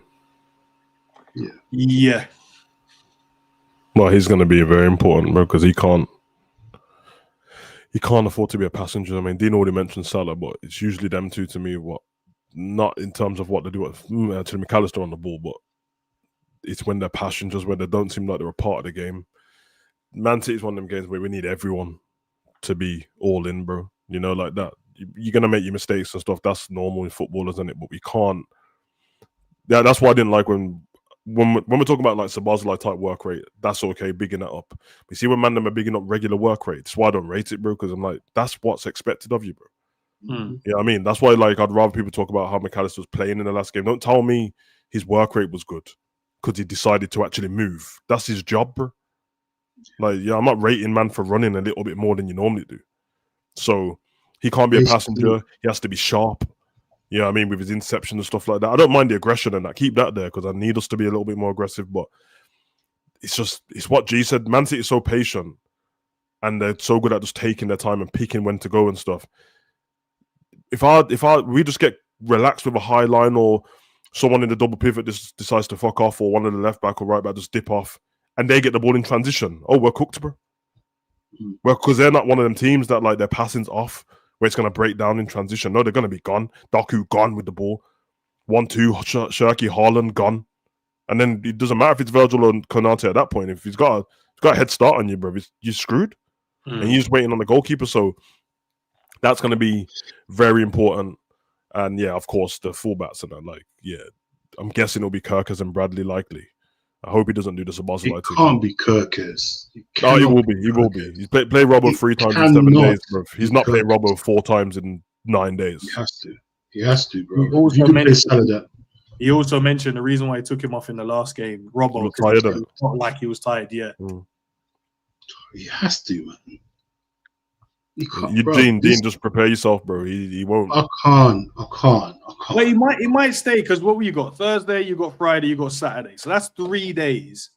[SPEAKER 1] Yeah.
[SPEAKER 2] Well, he's going to be very important, bro, because he can't afford to be a passenger. I mean, Dean already mentioned Salah, but it's usually them two to me. Not in terms of what they do to McAllister on the ball, but it's when they're passengers, where they don't seem like they're a part of the game. Man City is one of them games where we need everyone to be all in, bro. You know, like that. You're going to make your mistakes and stuff. That's normal in football, isn't it? But we can't. Yeah, that's why I didn't like when we're talking about like Sabazlai type work rate. That's okay, bigging that up. We see when them are bigging up regular work rate. That's why I don't rate it, bro. Because I'm like, that's what's expected of you, bro. Yeah, I mean, that's why like I'd rather people talk about how McAllister was playing in the last game. Don't tell me his work rate was good because he decided to actually move. That's his job, bro. Like, yeah, I'm not rating man for running a little bit more than you normally do. So he can't be a passenger. He has to be sharp. Yeah, I mean, with his inception and stuff like that. I don't mind the aggression and that. Keep that there because I need us to be a little bit more aggressive. But it's what G said. Man City is so patient and they're so good at just taking their time and picking when to go and stuff. If we just get relaxed with a high line, or someone in the double pivot just decides to fuck off, or one of the left back or right back just dip off, and they get the ball in transition, we're cooked, bro. Because they're not one of them teams that like their passing's off, where it's going to break down in transition. No, they're going to be gone. Doku gone with the ball. 1-2, Shirky, Haaland gone. And then it doesn't matter if it's Virgil or Konate at that point. If he's got a head start on you, bro, you're screwed. And you're just waiting on the goalkeeper. So that's going to be very important. And yeah, of course, the fullbacks and that. Like, yeah, I'm guessing it'll be Kirkers and Bradley likely. I hope he doesn't do this Sabazlai thing.
[SPEAKER 3] It can't be Kirkers.
[SPEAKER 2] Oh, it will be. He will be. He's played Robbo 3 times in 7 days, bro. He's not played Robbo 4 times in 9 days.
[SPEAKER 3] He has to, bro.
[SPEAKER 1] He also mentioned the reason why he took him off in the last game, Robbo, because he felt like he was tired. Yeah,
[SPEAKER 3] he has to, man.
[SPEAKER 2] Dean, just prepare yourself, bro. He won't.
[SPEAKER 3] I can't.
[SPEAKER 1] Well, he might stay because what you got? Thursday, you got Friday, you got Saturday. So that's 3 days.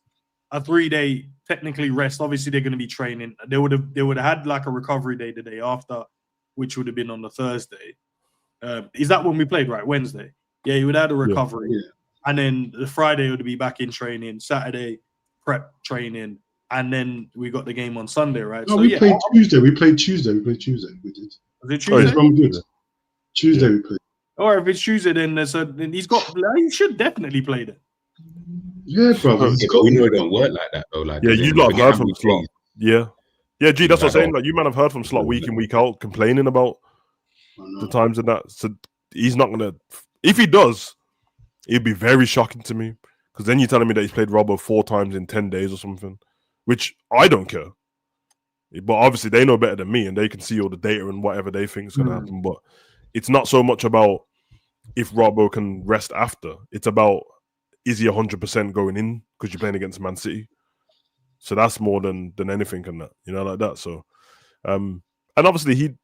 [SPEAKER 1] A 3-day technically rest. Obviously, they're going to be training. They would have had like a recovery day the day after, which would have been on the Thursday. Is that when we played? Right, Wednesday. Yeah, you would have had a recovery, and then the Friday would be back in training. Saturday, prep training. And then we got the game on Sunday, right?
[SPEAKER 3] No, we played Tuesday. We played Tuesday. We did.
[SPEAKER 1] Was it Tuesday?
[SPEAKER 3] Tuesday we played.
[SPEAKER 1] Or if it's Tuesday, then he's got. He should definitely play then.
[SPEAKER 3] Yeah, brother.
[SPEAKER 4] We know it don't work like that though. Like,
[SPEAKER 2] yeah, you lot have heard from Slot. Yeah, G. That's what I'm saying. Like, you man have heard from Slot week in, week out, complaining about the times and that. So he's not gonna. If he does, it'd be very shocking to me, because then you're telling me that he's played Robbo 4 times in 10 days or something. Which I don't care. But obviously they know better than me and they can see all the data and whatever they think is going to happen. But it's not so much about if Robbo can rest after. It's about, is he 100% going in because you're playing against Man City? So that's more than anything in that, like that. So, and obviously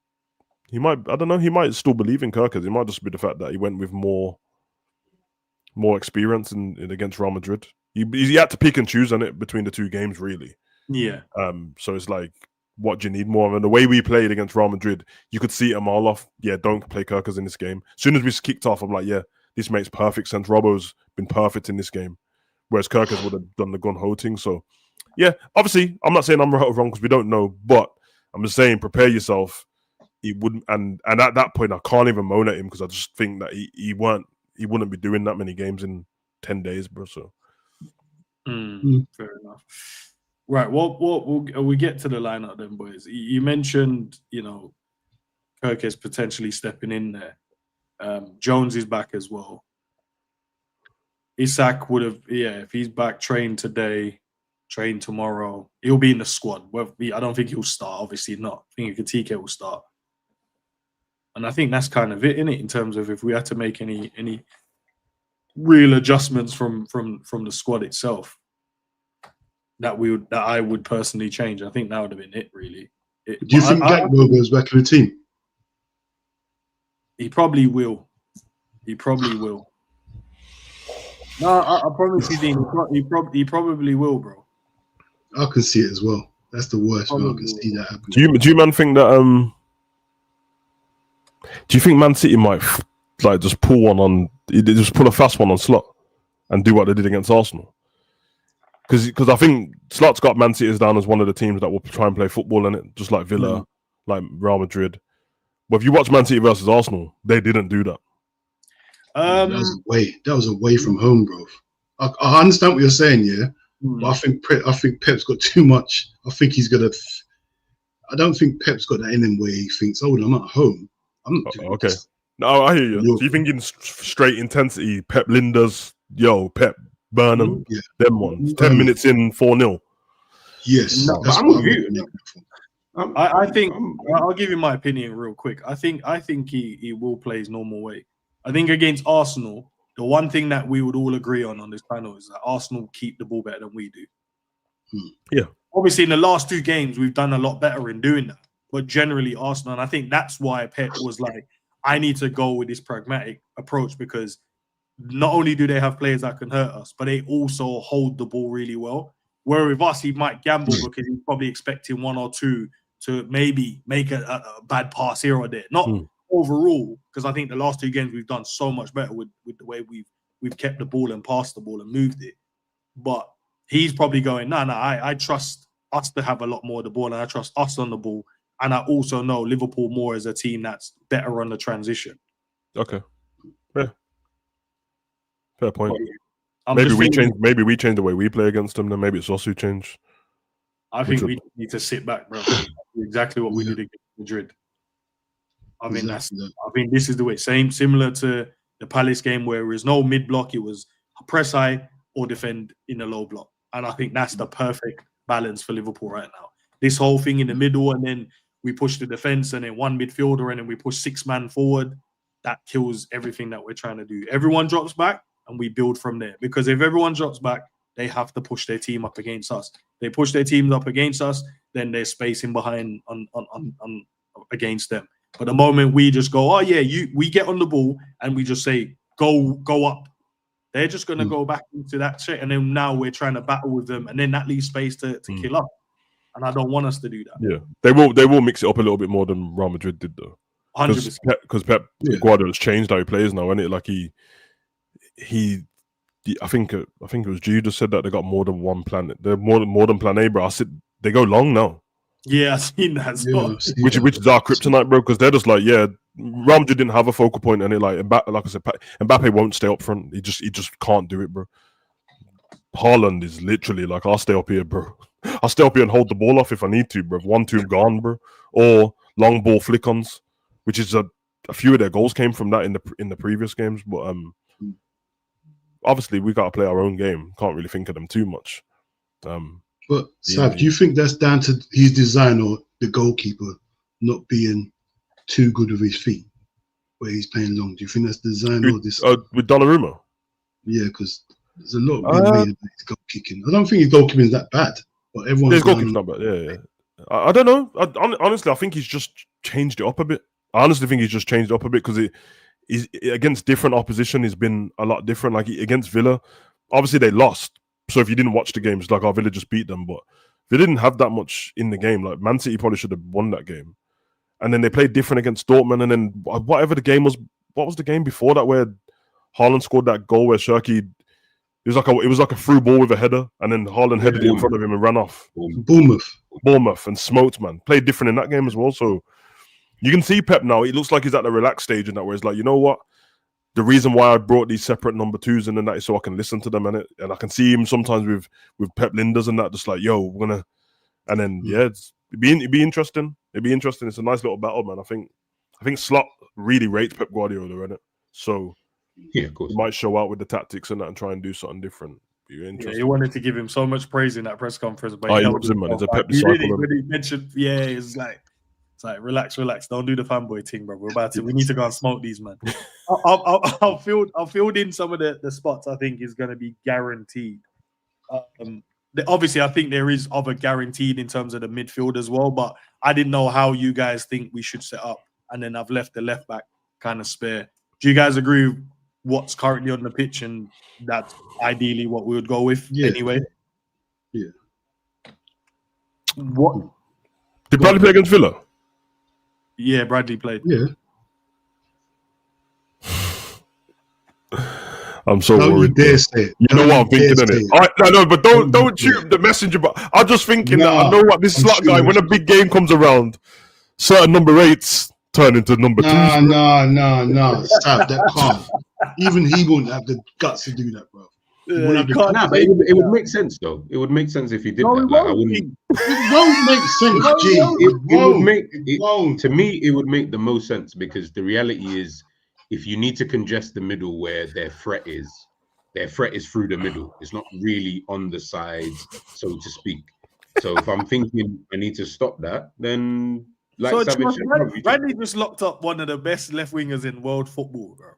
[SPEAKER 2] He might. I don't know. He might still believe in Kirkers. It might just be the fact that he went with more experience in against Real Madrid. He had to pick and choose on it between the two games, really.
[SPEAKER 1] Yeah.
[SPEAKER 2] So it's like, what do you need more of? And the way we played against Real Madrid, you could see it a mile off. Yeah, don't play Kirkers in this game. As soon as we kicked off, I'm like, yeah, this makes perfect sense. Robbo's been perfect in this game, whereas Kirkers would have done the gun-ho thing. So, yeah, obviously, I'm not saying I'm right or wrong because we don't know, but I'm just saying, prepare yourself. He wouldn't, and at that point, I can't even moan at him because I just think that he wouldn't be doing that many games in 10 days, bro. So,
[SPEAKER 1] fair enough. Right. We get to the lineup then, boys. You mentioned, Kirk is potentially stepping in there. Jones is back as well. Isak would have, if he's back, trained today, trained tomorrow, he'll be in the squad. Well, I don't think he'll start. Obviously not. I think Etihad will start. And I think that's kind of it, innit, in terms of if we had to make any real adjustments from the squad itself that I would personally change. I think that would have been it, really.
[SPEAKER 3] Do you think Gakpo goes back in the team?
[SPEAKER 1] He probably will. No, I promise you, Dean. He probably will, bro.
[SPEAKER 3] I can see it as well. That's the worst. I can see that happen.
[SPEAKER 2] Do you man think that? Do you think Man City might just pull one on? Just pull a fast one on Slot and do what they did against Arsenal? Because I think Slot's got Man City down as one of the teams that will try and play football in it, just like Villa, like Real Madrid. But if you watch Man City versus Arsenal, they didn't do that.
[SPEAKER 3] That was away from home, bro. I understand what you're saying, yeah. But I think Pep's got too much. I think he's gonna. I don't think Pep's got that in him where he thinks, "Oh, I'm at home. I'm not doing
[SPEAKER 2] okay."
[SPEAKER 3] this.
[SPEAKER 2] No, I hear you. So you think in straight intensity, Pep Linders, Pep Burnham, them ones. 10 minutes in, 4-0.
[SPEAKER 3] Yes,
[SPEAKER 4] no, I'm with you.
[SPEAKER 1] I think I'll give you my opinion real quick. I think he will play his normal way. I think against Arsenal, the one thing that we would all agree on this panel is that Arsenal keep the ball better than we do.
[SPEAKER 2] Yeah.
[SPEAKER 1] Obviously, in the last two games, we've done a lot better in doing that. But generally, Arsenal, and I think that's why Pep was like, I need to go with this pragmatic approach because not only do they have players that can hurt us, but they also hold the ball really well. Where with us, he might gamble because he's probably expecting one or two to maybe make a bad pass here or there. Not overall, because I think the last two games we've done so much better with the way we've kept the ball and passed the ball and moved it. But he's probably going, I trust us to have a lot more of the ball and I trust us on the ball. And I also know Liverpool more as a team that's better on the transition.
[SPEAKER 2] Okay. Yeah. Fair point.
[SPEAKER 1] But
[SPEAKER 2] maybe we change the way we play against them, then maybe it's us who change.
[SPEAKER 1] I think we need to sit back, bro. Exactly what we did against Madrid. I mean, this is the way. Similar to the Palace game where there was no mid block, it was press high or defend in a low block. And I think that's the perfect balance for Liverpool right now. This whole thing in the middle, and then we push the defense, and then one midfielder, and then we push 6-man forward. That kills everything that we're trying to do. Everyone drops back, and we build from there. Because if everyone drops back, they have to push their team up against us. They push their teams up against us, then there's spacing behind on against them. But the moment we just go, we get on the ball and we just say, go up. They're just going to go back into that shit. And then now we're trying to battle with them. And then that leaves space to kill up. And I don't want us to do that.
[SPEAKER 2] Yeah, they will mix it up a little bit more than Real Madrid did, though.
[SPEAKER 1] 100%.
[SPEAKER 2] Because Pep Guardiola's changed how he plays now, isn't it? Like I think it was Jude just said that they got more than one plan. They're more than plan A, bro. I said they go long now.
[SPEAKER 1] Yeah, I've seen that as well.
[SPEAKER 2] Which is our kryptonite, bro. Because they're just like, Real Madrid didn't have a focal point, and like I said, Mbappe won't stay up front. He just can't do it, bro. Haaland is literally like, I'll stay up here, bro. I'll stay up here and hold the ball off if I need to, bro. 1-2 gone, bro. Or long ball flick-ons, which is a few of their goals came from that in the previous games. But obviously we got to play our own game. Can't really think of them too much.
[SPEAKER 3] But Sav, do you think that's down to his design or the goalkeeper not being too good with his feet where he's playing long? Do you think that's design or this?
[SPEAKER 2] With Donnarumma?
[SPEAKER 3] Yeah, because there's a lot being made of his goal kicking. I don't think his goal kicking is that bad, but everyone's
[SPEAKER 2] goal kicking not bad. Yeah. I don't know. Honestly, I think he's just changed it up a bit. I honestly think he's just changed up a bit because he's against different opposition. He's been a lot different. Like against Villa, obviously they lost. So if you didn't watch the game, it's like our Villa just beat them. But they didn't have that much in the game. Like Man City probably should have won that game. And then they played different against Dortmund. And then whatever the game was, what was the game before that where Haaland scored that goal where Shirky, it was like a through ball with a header, and then Haaland headed it in front of him and ran off. Bournemouth and smoked, man. Played different in that game as well. So you can see Pep now. It looks like he's at the relaxed stage in that, where it's like, you know what? The reason why I brought these separate number twos and then that is so I can listen to them and I can see him sometimes with Pep Linders and that, just like, yo, we're gonna, and then it'd be interesting. It'd be interesting. It's a nice little battle, man. I think Slot really rates Pep Guardiola, in it. So
[SPEAKER 4] yeah, of course,
[SPEAKER 2] he might show out with the tactics and that and try and do something different.
[SPEAKER 1] Yeah, he wanted to give him so much praise in that press conference, but
[SPEAKER 2] he loves him, man. He's a Pep
[SPEAKER 1] disciple.
[SPEAKER 2] Really,
[SPEAKER 1] when he mentioned, it's like relax, don't do the fanboy thing, bro. We need to go and smoke these, man. I'll field in some of the spots I think is going to be guaranteed. Obviously, I think there is other guaranteed in terms of the midfield as well, but I didn't know how you guys think we should set up, and then I've left the left back kind of spare. Do you guys agree with what's currently on the pitch, and that's ideally what we would go with anyway?
[SPEAKER 3] Yeah.
[SPEAKER 1] What?
[SPEAKER 2] Did Bradley play against Villa?
[SPEAKER 1] Yeah, Bradley played.
[SPEAKER 3] Yeah.
[SPEAKER 2] I'm so worried.
[SPEAKER 3] You
[SPEAKER 2] know what I'm thinking, innit? No, but don't shoot the messenger. But I'm just thinking that I know what this slot guy, when a big game comes around, certain number 8s turn into number 2s.
[SPEAKER 3] No. Stop, that can't. Even he won't have the guts to do that, bro.
[SPEAKER 4] But it would make sense, though. It would make sense if he did that. Like, I wouldn't.
[SPEAKER 3] It won't make sense, G.
[SPEAKER 4] It won't. To me, it would make the most sense because the reality is, if you need to congest the middle where their threat is through the middle. It's not really on the sides, so to speak. So if I'm thinking I need to stop that, then
[SPEAKER 1] Bradley just locked up one of the best left wingers in world football, bro.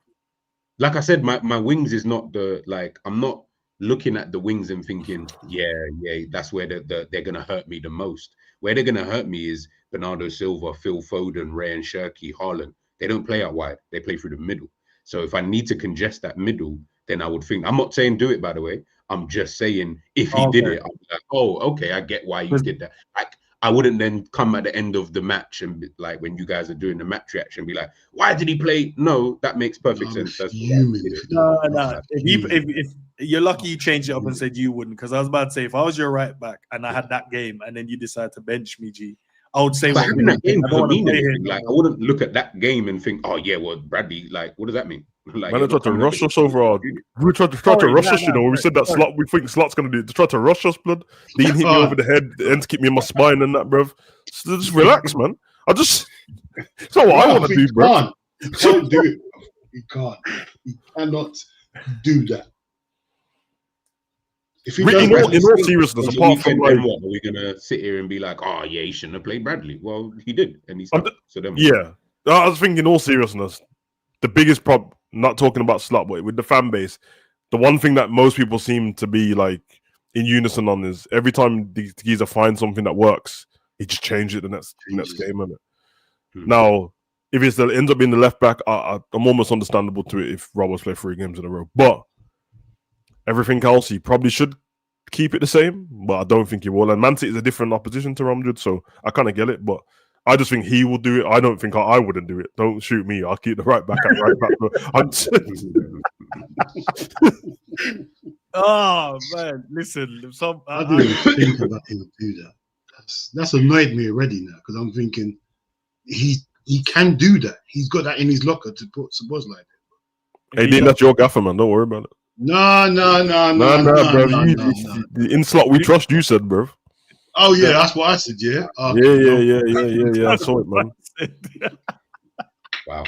[SPEAKER 4] Like I said, my wings is not I'm not looking at the wings and thinking, that's where they're gonna hurt me the most. Where they're gonna hurt me is Bernardo Silva, Phil Foden, Ray and Shirky, Haaland. They don't play out wide. They play through the middle. So if I need to congest that middle, then I would think. I'm not saying do it, by the way. I'm just saying if he did it, I'd be like, oh, okay, I get why you did that. Like, I wouldn't then come at the end of the match and be, like when you guys are doing the match reaction, be like, why did he play? No, that makes perfect sense. That's
[SPEAKER 1] no. If you're lucky, you changed it up and said you wouldn't, because I was about to say if I was your right back and I had that game and then you decide to bench me, G, I would say,
[SPEAKER 4] I wouldn't look at that game and think, oh yeah, well Bradley, like, what does that mean? Like,
[SPEAKER 2] man, they tried to rush us over. We tried to rush us. When we said that Slot, we think Slot's gonna do. They tried to rush us, blood. Dean hit me over the head, the ends kicked me in my spine and that, bruv. So just relax, man. It's not what I want to do, bro.
[SPEAKER 3] He can't do it. He can't. He cannot do that. If he
[SPEAKER 2] in all seriousness, apart from like,
[SPEAKER 4] what, are we gonna sit here and be like, oh yeah, he shouldn't have played Bradley? Well, he did, and he's so then.
[SPEAKER 2] Yeah, I was thinking in all seriousness, the biggest problem. Not talking about Slot, but with the fan base, the one thing that most people seem to be like in unison on is every time the geezer finds something that works, he just changes it the next game, isn't it? Now, if it ends up being the left back, I'm almost understandable to it if Roberts play 3 games in a row. But everything else, he probably should keep it the same, but I don't think he will. And Man City is a different opposition to Ramjud, so I kind of get it, but I just think he will do it. I don't think I wouldn't do it. Don't shoot me. I'll keep the right back at right back.
[SPEAKER 1] Oh man, listen.
[SPEAKER 3] I didn't think about him to do that. That's annoyed me already now because I'm thinking he can do that. He's got that in his locker to put Sabozlai like that.
[SPEAKER 2] Hey, Dean, that's your gaffer, man. Don't worry about it.
[SPEAKER 3] No,
[SPEAKER 2] The in Slot, we trust you, said, bro.
[SPEAKER 3] Oh yeah, that's what I said. Yeah.
[SPEAKER 2] Yeah. I saw it, man.
[SPEAKER 4] Wow.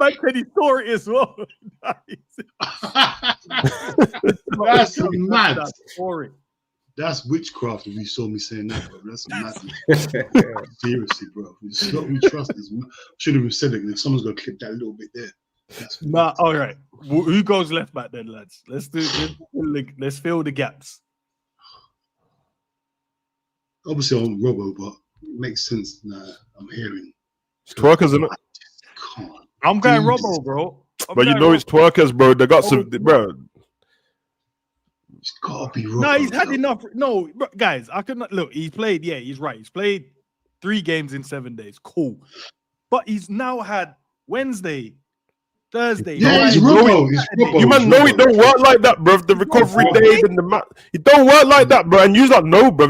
[SPEAKER 1] I said he saw it as well.
[SPEAKER 3] That's mad. That's witchcraft. If you saw me saying that, bro, that's madness. Seriously, bro. It's not we trust this. Should have said it. If someone's gonna clip that a little bit there.
[SPEAKER 1] All right. Who goes left back then, lads? Let's fill the gaps.
[SPEAKER 3] Obviously, I'm Robbo, but it makes sense now. I'm hearing.
[SPEAKER 2] Twerkers, isn't it?
[SPEAKER 1] I'm going Robbo, bro.
[SPEAKER 2] But you know it's twerkers, bro. They got some, bro.
[SPEAKER 3] It's gotta be Robbo.
[SPEAKER 1] No, he's had enough. No, guys, I could not look. He's played. Yeah, he's right. He's played 3 games in 7 days. Cool, but he's now had Wednesday, Thursday.
[SPEAKER 3] Yeah, it's Robbo.
[SPEAKER 2] You man know it don't work like that, bro. The recovery days and the mat, it don't work like that, bro. And you like, no, bro.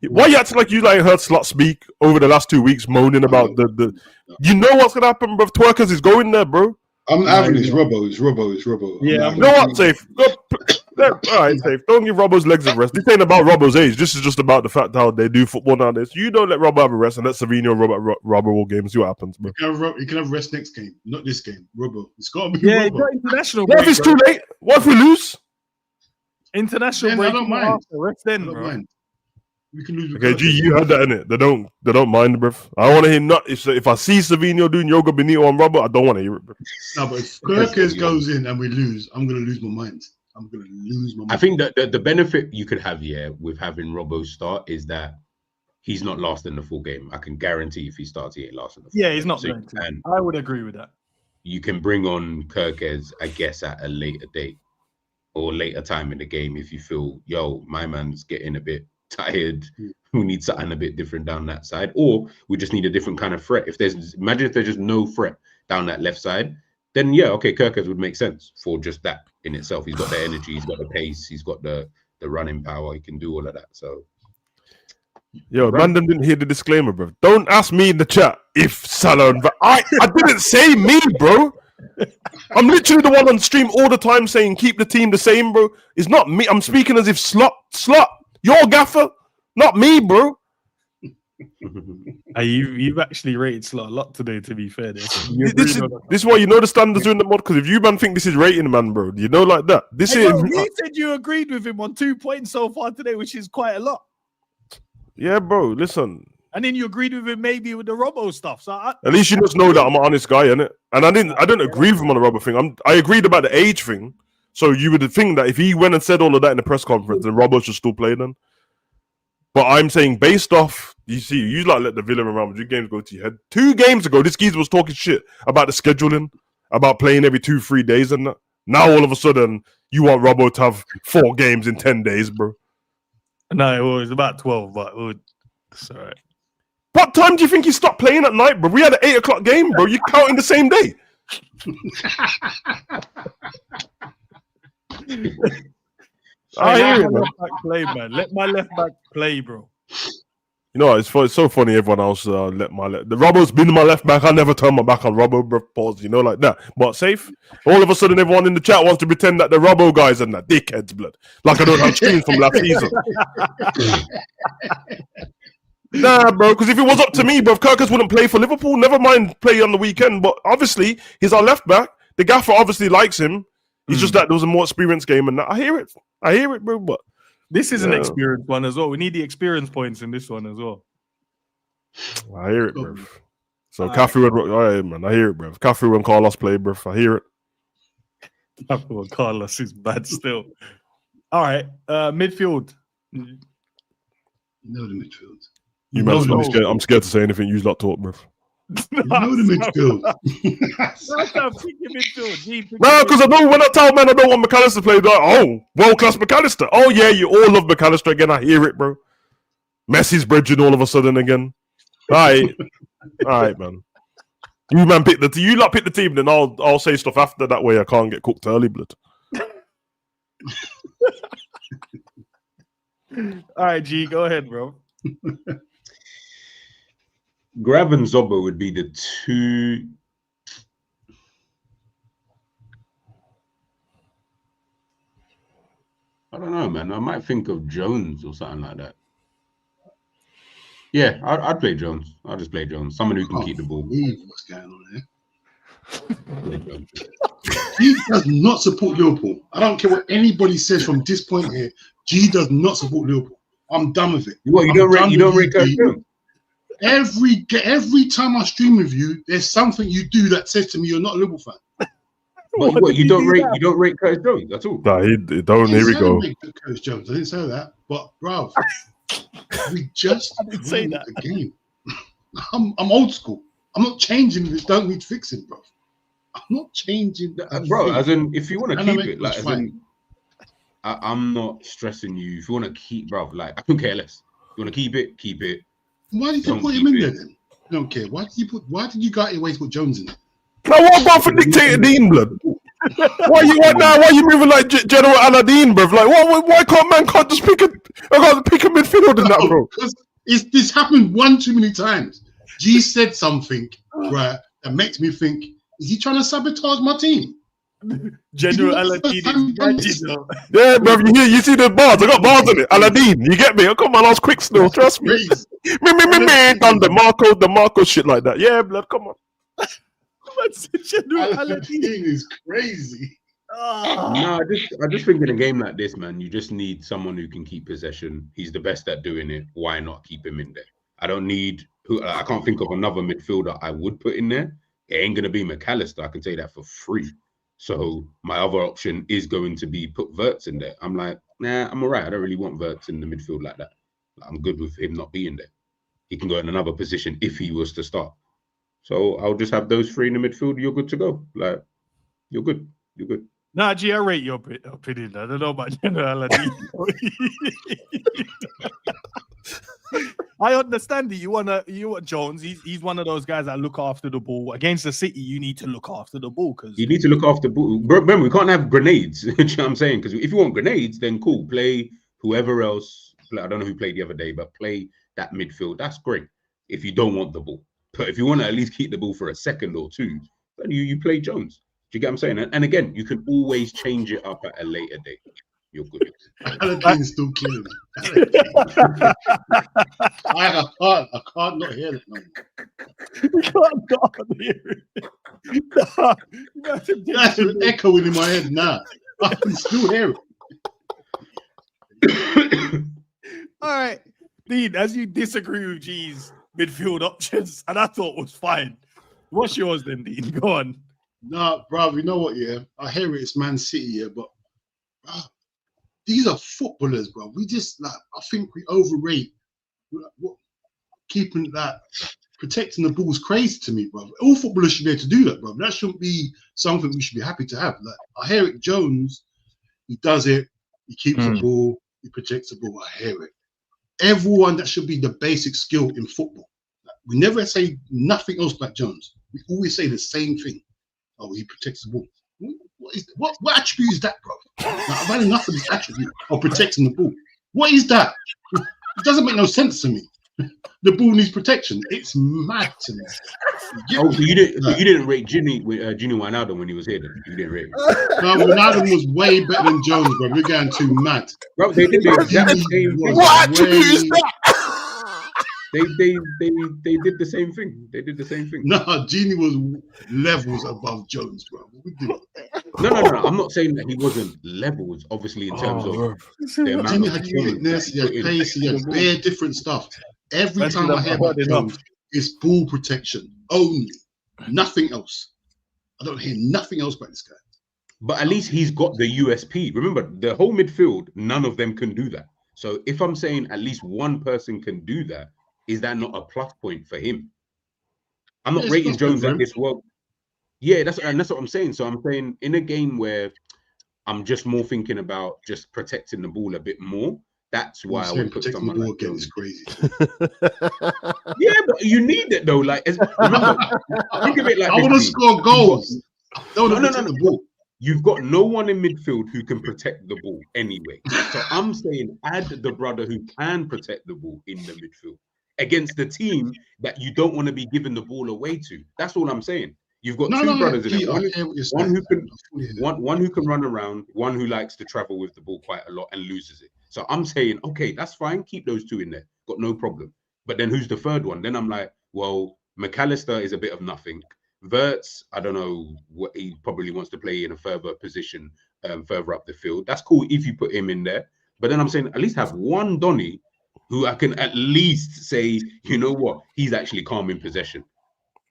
[SPEAKER 2] Why you acting like you like heard Slot speak over the last 2 weeks, moaning about the. You know what's gonna happen, bro. Twerkers is going there, bro.
[SPEAKER 3] I'm having it's Robbo. It's Robbo.
[SPEAKER 2] Yeah, you know what, Safe? All right, Safe. Don't give Robbo's legs a rest. This ain't about Robbo's age. This is just about the fact how they do football nowadays. You don't let Robbo have a rest and let Savinho Robbo all games. See what happens, bro.
[SPEAKER 3] You can have rest next game, not this game. Robbo. It's got to be
[SPEAKER 1] Robbo.
[SPEAKER 3] Robbo.
[SPEAKER 1] International
[SPEAKER 2] break, what if it's too late? What if we lose?
[SPEAKER 1] International break.
[SPEAKER 3] I don't mind.
[SPEAKER 1] Rest then, bro.
[SPEAKER 3] We can lose.
[SPEAKER 2] Okay, G, you heard that in it. They don't mind, bro. I want to hear not if I see Savinho doing yoga Benito on Robbo, I don't want to hear it, bro.
[SPEAKER 3] No, but if Kirkers goes in and we lose, I'm gonna lose my mind. I
[SPEAKER 4] think that the benefit you could have with having Robbo start is that he's not lasting the full game. I can guarantee if he starts, he ain't lasting the full game.
[SPEAKER 1] He's not going to. I would agree with that.
[SPEAKER 4] You can bring on Kirkers, I guess, at a later date or later time in the game if you feel, yo, my man's getting a bit tired. We need something a bit different down that side, or we just need a different kind of threat. Imagine if there's just no threat down that left side, then okay, Kirkers would make sense for just that in itself. He's got the energy, he's got the pace, he's got the running power, he can do all of that. So
[SPEAKER 2] yo, random didn't hear the disclaimer, bro. Don't ask me in the chat if Salah and I didn't say me, bro. I'm literally the one on stream all the time saying keep the team the same, bro. It's not me. I'm speaking as if slot, your gaffer, not me, bro.
[SPEAKER 1] You've actually rated Slot a lot today, to be fair. This
[SPEAKER 2] is why you know the standards are in the mod, because if you man think this is rating, man, bro, you know like that. You
[SPEAKER 1] said you agreed with him on 2 points so far today, which is quite a lot.
[SPEAKER 2] Yeah, bro, listen.
[SPEAKER 1] And then you agreed with him maybe with the Robbo stuff. So
[SPEAKER 2] at least you just know that I'm an honest guy, innit? And I didn't agree with him on the Robbo thing. I agreed about the age thing. So you would think that if he went and said all of that in the press conference, then Robbo should still play then. But I'm saying based off, you see, you like let the Villa and Real Madrid games go to your head. 2 games ago, this geezer was talking shit about the scheduling, about playing every 2-3 days and that. Now all of a sudden, you want Robbo to have 4 games in 10 days, bro.
[SPEAKER 1] No, it was about 12, but it's all right.
[SPEAKER 2] What time do you think he stopped playing at night, bro? We had an 8 o'clock game, bro. You counting the same day.
[SPEAKER 1] Let my left back play, man. Let my left back play, bro.
[SPEAKER 2] You know, it's so funny. Everyone else the Robbo's been my left back. I never turn my back on Robbo, bro. Pause. You know, like that. But safe. All of a sudden, everyone in the chat wants to pretend that the Robbo guys and that dickheads, blood. Like I don't have streams from last season. Nah, bro. Because if it was up to me, bro, Kirkers wouldn't play for Liverpool. Never mind play on the weekend. But obviously, he's our left back. The gaffer obviously likes him. It's just that there was a more experienced game, and I hear it, bro. But
[SPEAKER 1] this is an experienced one as well. We need the experience points in this one as well.
[SPEAKER 2] I hear it, bro. So Cafu and all right, man. I hear it, bro. Cafu and Carlos play, bro. I hear it.
[SPEAKER 1] Cafu and Carlos is bad still. All right, midfield.
[SPEAKER 3] You know the midfield.
[SPEAKER 2] You man, I'm scared to say anything. You lot talk, bro.
[SPEAKER 3] You know the midfield.
[SPEAKER 2] No, because I know when I tell man I don't want McAllister to play, like, oh, world-class McAllister. Oh, yeah, you all love McAllister again. I hear it, bro. Messi's bridging all of a sudden again. All right, man. You man pick you lot pick the team, then I'll say stuff after. That way I can't get cooked early, blood.
[SPEAKER 1] All right, G, go ahead, bro.
[SPEAKER 4] Grav and Zobo would be the 2. I don't know, man. I might think of Jones or something like that. Yeah, I'd play Jones. I'll just play Jones. Someone who can keep the ball.
[SPEAKER 3] What's going on here? He does not support Liverpool. I don't care what anybody says from this point here. G does not support Liverpool. I'm done with it.
[SPEAKER 4] What, you don't rate Jones?
[SPEAKER 3] Every time I stream with you, there's something you do that says to me you're not a Liverpool fan.
[SPEAKER 4] What you don't rate Curtis Jones at all?
[SPEAKER 2] Nah, he don't. Here we go.
[SPEAKER 3] Curtis Jones. I didn't say that, but bro, we just
[SPEAKER 1] I didn't say that.
[SPEAKER 3] The game. I'm old school. I'm not changing this. Don't need fixing, bro. I'm not changing that,
[SPEAKER 4] bro. As in, if you want to keep it, like, as
[SPEAKER 3] fine.
[SPEAKER 4] in, I'm not stressing you. If you want to keep, bro, like, I don't care less. If you want to keep it, keep it.
[SPEAKER 3] Why did you put him in there then? I don't care. Why did you go out your way to put Jones in?
[SPEAKER 2] Now what about for dictator Dean, blood? Why you moving like General Aladdin, bro? Like, why can't man just pick a midfield in that, bro?
[SPEAKER 3] Because this happened one too many times. G said something, right, that makes me think, is he trying to sabotage my team?
[SPEAKER 1] General Aladdin.
[SPEAKER 2] Yeah, bro, you see the bars? I got bars on it. Aladdin, you get me? Oh, come on, I was quick still, trust me. Done the Marco shit like that. Yeah, blood, come on.
[SPEAKER 3] Aladdin is crazy.
[SPEAKER 4] No, I just think in a game like this, man, you just need someone who can keep possession. He's the best at doing it. Why not keep him in there? I can't think of another midfielder I would put in there. It ain't gonna be McAllister. I can say that for free. So my other option is going to be put Wirtz in there. I'm like, nah, I'm all right. I don't really want Wirtz in the midfield like that. I'm good with him not being there. He can go in another position if he was to start. So I'll just have those three in the midfield. You're good to go. Like, you're good. You're good.
[SPEAKER 1] Nah, G, I rate your opinion. I don't know about General Aladdin. I understand it. You want Jones. He's one of those guys that look after the ball. Against the City, you need to look after the ball because
[SPEAKER 4] you need to look after the ball. Remember, we can't have grenades. You know what I'm saying? Because if you want grenades, then cool. Play whoever else. I don't know who played the other day, but play that midfield. That's great. If you don't want the ball, but if you want to at least keep the ball for a second or two, then you play Jones. Do you get what I'm saying? And again, you can always change it up at a later date. You're good.
[SPEAKER 3] Aladdin's still killing me. I can't not hear it no more.
[SPEAKER 1] can't not hear it.
[SPEAKER 3] That's echoing in my head now. I can still hear it.
[SPEAKER 1] All right, Dean, as you disagree with G's midfield options, and I thought was fine. What's yours then, Dean? Go on.
[SPEAKER 3] Nah, bro, you know what, yeah? I hear it's Man City, yeah, but these are footballers, bro. We just, like, I think we overrate keeping that, protecting the ball is crazy to me, bro. All footballers should be able to do that, bro. That shouldn't be something we should be happy to have. Like, I hear it, Jones, he does it, he keeps the ball, he protects the ball, I hear it. Everyone, that should be the basic skill in football. Like, we never say nothing else about Jones. We always say the same thing. Oh, he protects the ball. What attribute is that, bro? Like, I've had enough of this attribute of protecting the ball. What is that? It doesn't make no sense to me. The ball needs protection. It's mad to me.
[SPEAKER 4] So you didn't rate Junior Wijnaldum when he was here, then? You didn't rate him.
[SPEAKER 3] No, Wijnaldum was way better than Jones, bro. We're going too mad.
[SPEAKER 4] Bro, they did the exact same thing.
[SPEAKER 2] What attribute is that?
[SPEAKER 4] They did the same thing. They did the same thing.
[SPEAKER 3] No, Genie was levels above Jones, bro. What we do?
[SPEAKER 4] No. I'm not saying that he wasn't levels, obviously, in terms of the amount
[SPEAKER 3] Genie
[SPEAKER 4] of
[SPEAKER 3] had uniqueness, he had pace, he had bare different stuff. Every time I hear about Jones, it's ball protection only. Nothing else. I don't hear nothing else about this guy.
[SPEAKER 4] But at least he's got the USP. Remember, the whole midfield, none of them can do that. So if I'm saying at least one person can do that, is that not a plus point for him? I'm not rating Jones at this well. Yeah, that's what I'm saying. So I'm saying in a game where I'm just more thinking about just protecting the ball a bit more. That's why I would put someone like Jones.
[SPEAKER 3] Is crazy.
[SPEAKER 4] Yeah, but you need it though. Like, remember, think of it like
[SPEAKER 3] I want to score goals.
[SPEAKER 4] No. You've got no one in midfield who can protect the ball anyway. So I'm saying add the brother who can protect the ball in the midfield against the team that you don't want to be giving the ball away to. That's all I'm saying. You've got two brothers in it. One who can run around, one who likes to travel with the ball quite a lot and loses it. So I'm saying, okay, that's fine. Keep those two in there. Got no problem. But then who's the third one? Then I'm like, well, McAllister is a bit of nothing. Wirtz, I don't know what he probably wants to play in a further position, further up the field. That's cool if you put him in there. But then I'm saying at least have one Donny who I can at least say, you know what, he's actually calm in possession.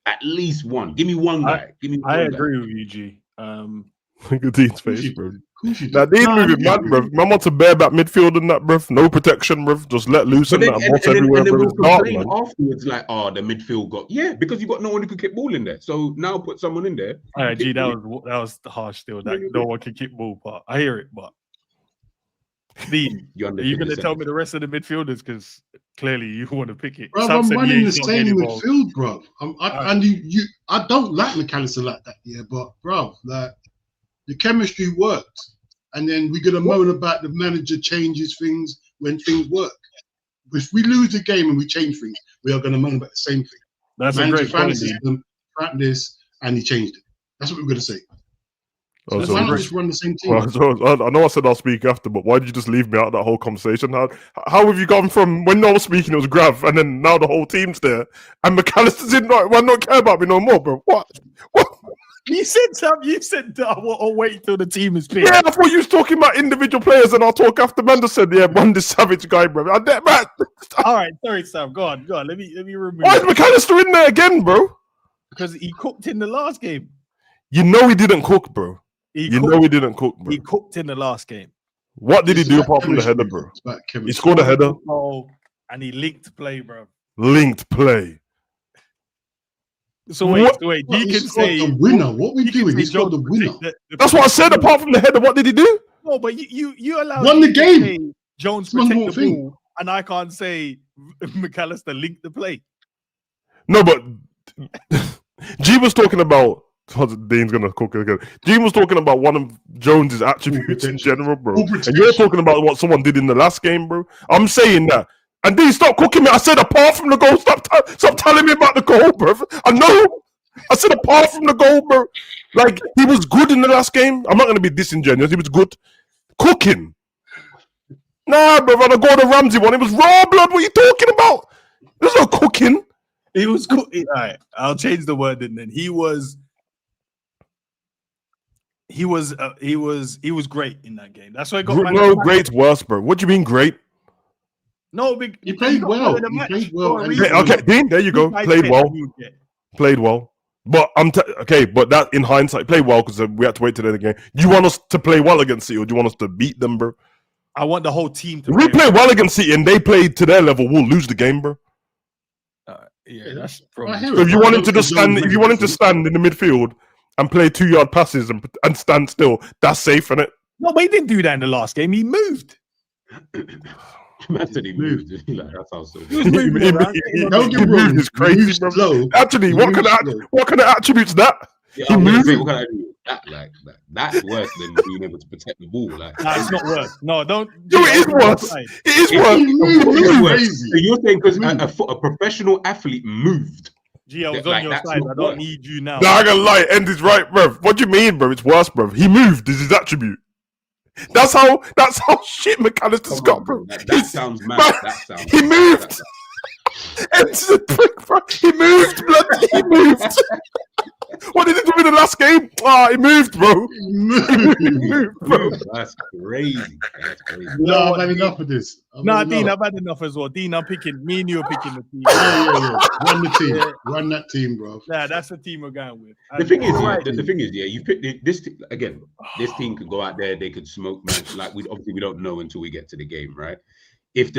[SPEAKER 4] At least one. Give me one guy. Give me.
[SPEAKER 1] I agree with you, G.
[SPEAKER 2] Look at Dean's face, bro.
[SPEAKER 3] course you do.
[SPEAKER 2] Now Dean moving mad, bruv. Man wants to bareback midfield and that, bruv. No protection, bruv. Just let loose and that. Boss everywhere,
[SPEAKER 4] then
[SPEAKER 2] bruv.
[SPEAKER 4] we'll
[SPEAKER 2] It's dark,
[SPEAKER 4] complain
[SPEAKER 2] man.
[SPEAKER 4] afterwards, like, oh, the midfield got because you got no one who could kick ball in there. So now put someone in there.
[SPEAKER 1] All right, G, that was harsh still. That no one can kick ball part. I hear it, but Dean, are you going to tell me the rest of the midfielders? Because clearly you want to pick it.
[SPEAKER 3] Bro, I'm running the same midfield, bro. And I don't like McAllister like that, yeah. But bro, like the chemistry works, and then we're gonna moan about the manager changes things when things work. If we lose the game and we change things, we are gonna moan about the same thing.
[SPEAKER 1] That's
[SPEAKER 3] manager
[SPEAKER 1] a great point.
[SPEAKER 3] System, practice, and he changed it. That's what we're gonna say.
[SPEAKER 2] Oh,
[SPEAKER 3] So why not just run the same team?
[SPEAKER 2] Well, I know I said I'll speak after, but why did you just leave me out of that whole conversation? How have you gone from when I was speaking, it was Grav, and then now the whole team's there, and McAllister did not care about me no more, bro? What?
[SPEAKER 1] You said something. You said, I'll wait till the team is picked.
[SPEAKER 2] Yeah, I thought you was talking about individual players, and I'll talk after Manda said, yeah, run this savage guy, bro. I bet, man.
[SPEAKER 1] All right, sorry, Sam. Go on. Let me remove.
[SPEAKER 2] Why is McAllister in there again, bro?
[SPEAKER 1] Because he cooked in the last game.
[SPEAKER 2] You know he didn't cook, bro. He didn't cook, bro.
[SPEAKER 1] He cooked in the last game.
[SPEAKER 2] What did he do apart from the header, bro? He scored a header.
[SPEAKER 1] Oh, and he linked play, bro.
[SPEAKER 2] Linked play.
[SPEAKER 1] So wait. He can say
[SPEAKER 3] the winner. What we doing? He's got the winner.
[SPEAKER 2] That's what I said. Apart from the header, what did he do?
[SPEAKER 1] No, but you allowed
[SPEAKER 3] won the game.
[SPEAKER 1] Jones protect the ball, and I can't say McAllister linked the play.
[SPEAKER 2] No, but G was talking about. Dean's gonna cook it again. G was talking about one of Jones's attributes in general, bro. And you're talking about what someone did in the last game, bro. I'm saying that. And Dean, stop cooking me. I said apart from the goal, stop telling me about the goal, bro. I know. I said apart from the goal, bro. Like, he was good in the last game. I'm not gonna be disingenuous. He was good. Cooking. Nah, bro, on the Gordon Ramsay one, it was raw blood. What are you talking about? There's no cooking.
[SPEAKER 1] He was cooking. All right, I'll change the word and then he was great in that game. That's why I got
[SPEAKER 2] no great's worse, bro. What do you mean great?
[SPEAKER 3] No, he played well.
[SPEAKER 2] Okay, Dean, there you go. Played well. Played well. But but that in hindsight, played well because we had to wait till the end of the game. Do you want us to play well against City, or do you want us to beat them, bro?
[SPEAKER 1] I want the whole team to.
[SPEAKER 2] If we play well against City and they played to their level, we'll lose the game, bro.
[SPEAKER 1] Yeah, that's
[SPEAKER 2] probably. So if you wanted to just stand, if you wanted to stand in the midfield and play 2-yard passes and stand still, that's safe, innit?
[SPEAKER 1] No, but he didn't do that in the last game. He moved.
[SPEAKER 4] Man said he moved. Like, that sounds so
[SPEAKER 2] good. He moved is crazy, bro. Actually, what kind of attributes that?
[SPEAKER 4] Yeah, he moved. What kind of that's worse than being able to protect the ball. Like,
[SPEAKER 1] nah, it's not worse. No, don't.
[SPEAKER 2] No, it is worse. It is worse.
[SPEAKER 4] So you're saying because a professional athlete moved.
[SPEAKER 1] Gee, I was on your side. I don't need you now.
[SPEAKER 2] Nah, I gotta lie. End is right, bro. What do you mean, bro? It's worse, bro. He moved. Is his attribute. That's how shit McAllister's got, bro.
[SPEAKER 4] That sounds mad.
[SPEAKER 2] He moved. It's a prick, bro. He moved, blood. He moved. What did he do in the last game? He moved, bro.
[SPEAKER 3] He moved,
[SPEAKER 4] bro. That's crazy.
[SPEAKER 3] No, I've had enough of this.
[SPEAKER 1] Dean, I've had enough as well. Dean, I'm picking. Me and you are picking the team.
[SPEAKER 3] Run the team. Run that team, bro.
[SPEAKER 1] Yeah, that's the team we're going with.
[SPEAKER 4] The thing is, you pick this again. This team could go out there. They could smoke, man. Like we don't know until we get to the game, right? If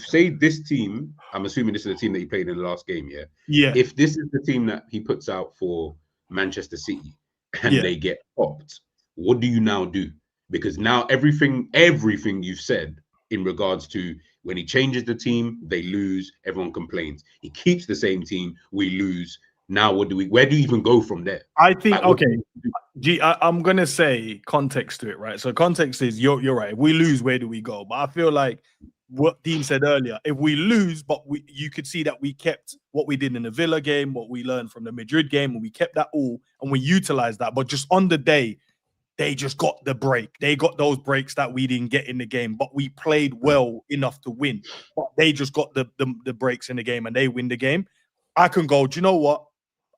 [SPEAKER 4] say this team, I'm assuming this is the team that he played in the last game, yeah?
[SPEAKER 1] Yeah.
[SPEAKER 4] If this is the team that he puts out for Manchester City and they get popped, what do you now do? Because now everything you've said in regards to when he changes the team, they lose, everyone complains. He keeps the same team, we lose. Now where do you even go from there?
[SPEAKER 1] I think, I'm going to say context to it, right? So context is, you're right. If we lose, where do we go? But I feel like what Dean said earlier, if we lose, but you could see that we kept what we did in the Villa game, what we learned from the Madrid game, and we kept that all, and we utilized that. But just on the day, they just got the break. They got those breaks that we didn't get in the game, but we played well enough to win. But they just got the breaks in the game, and they win the game. I can go, do you know what?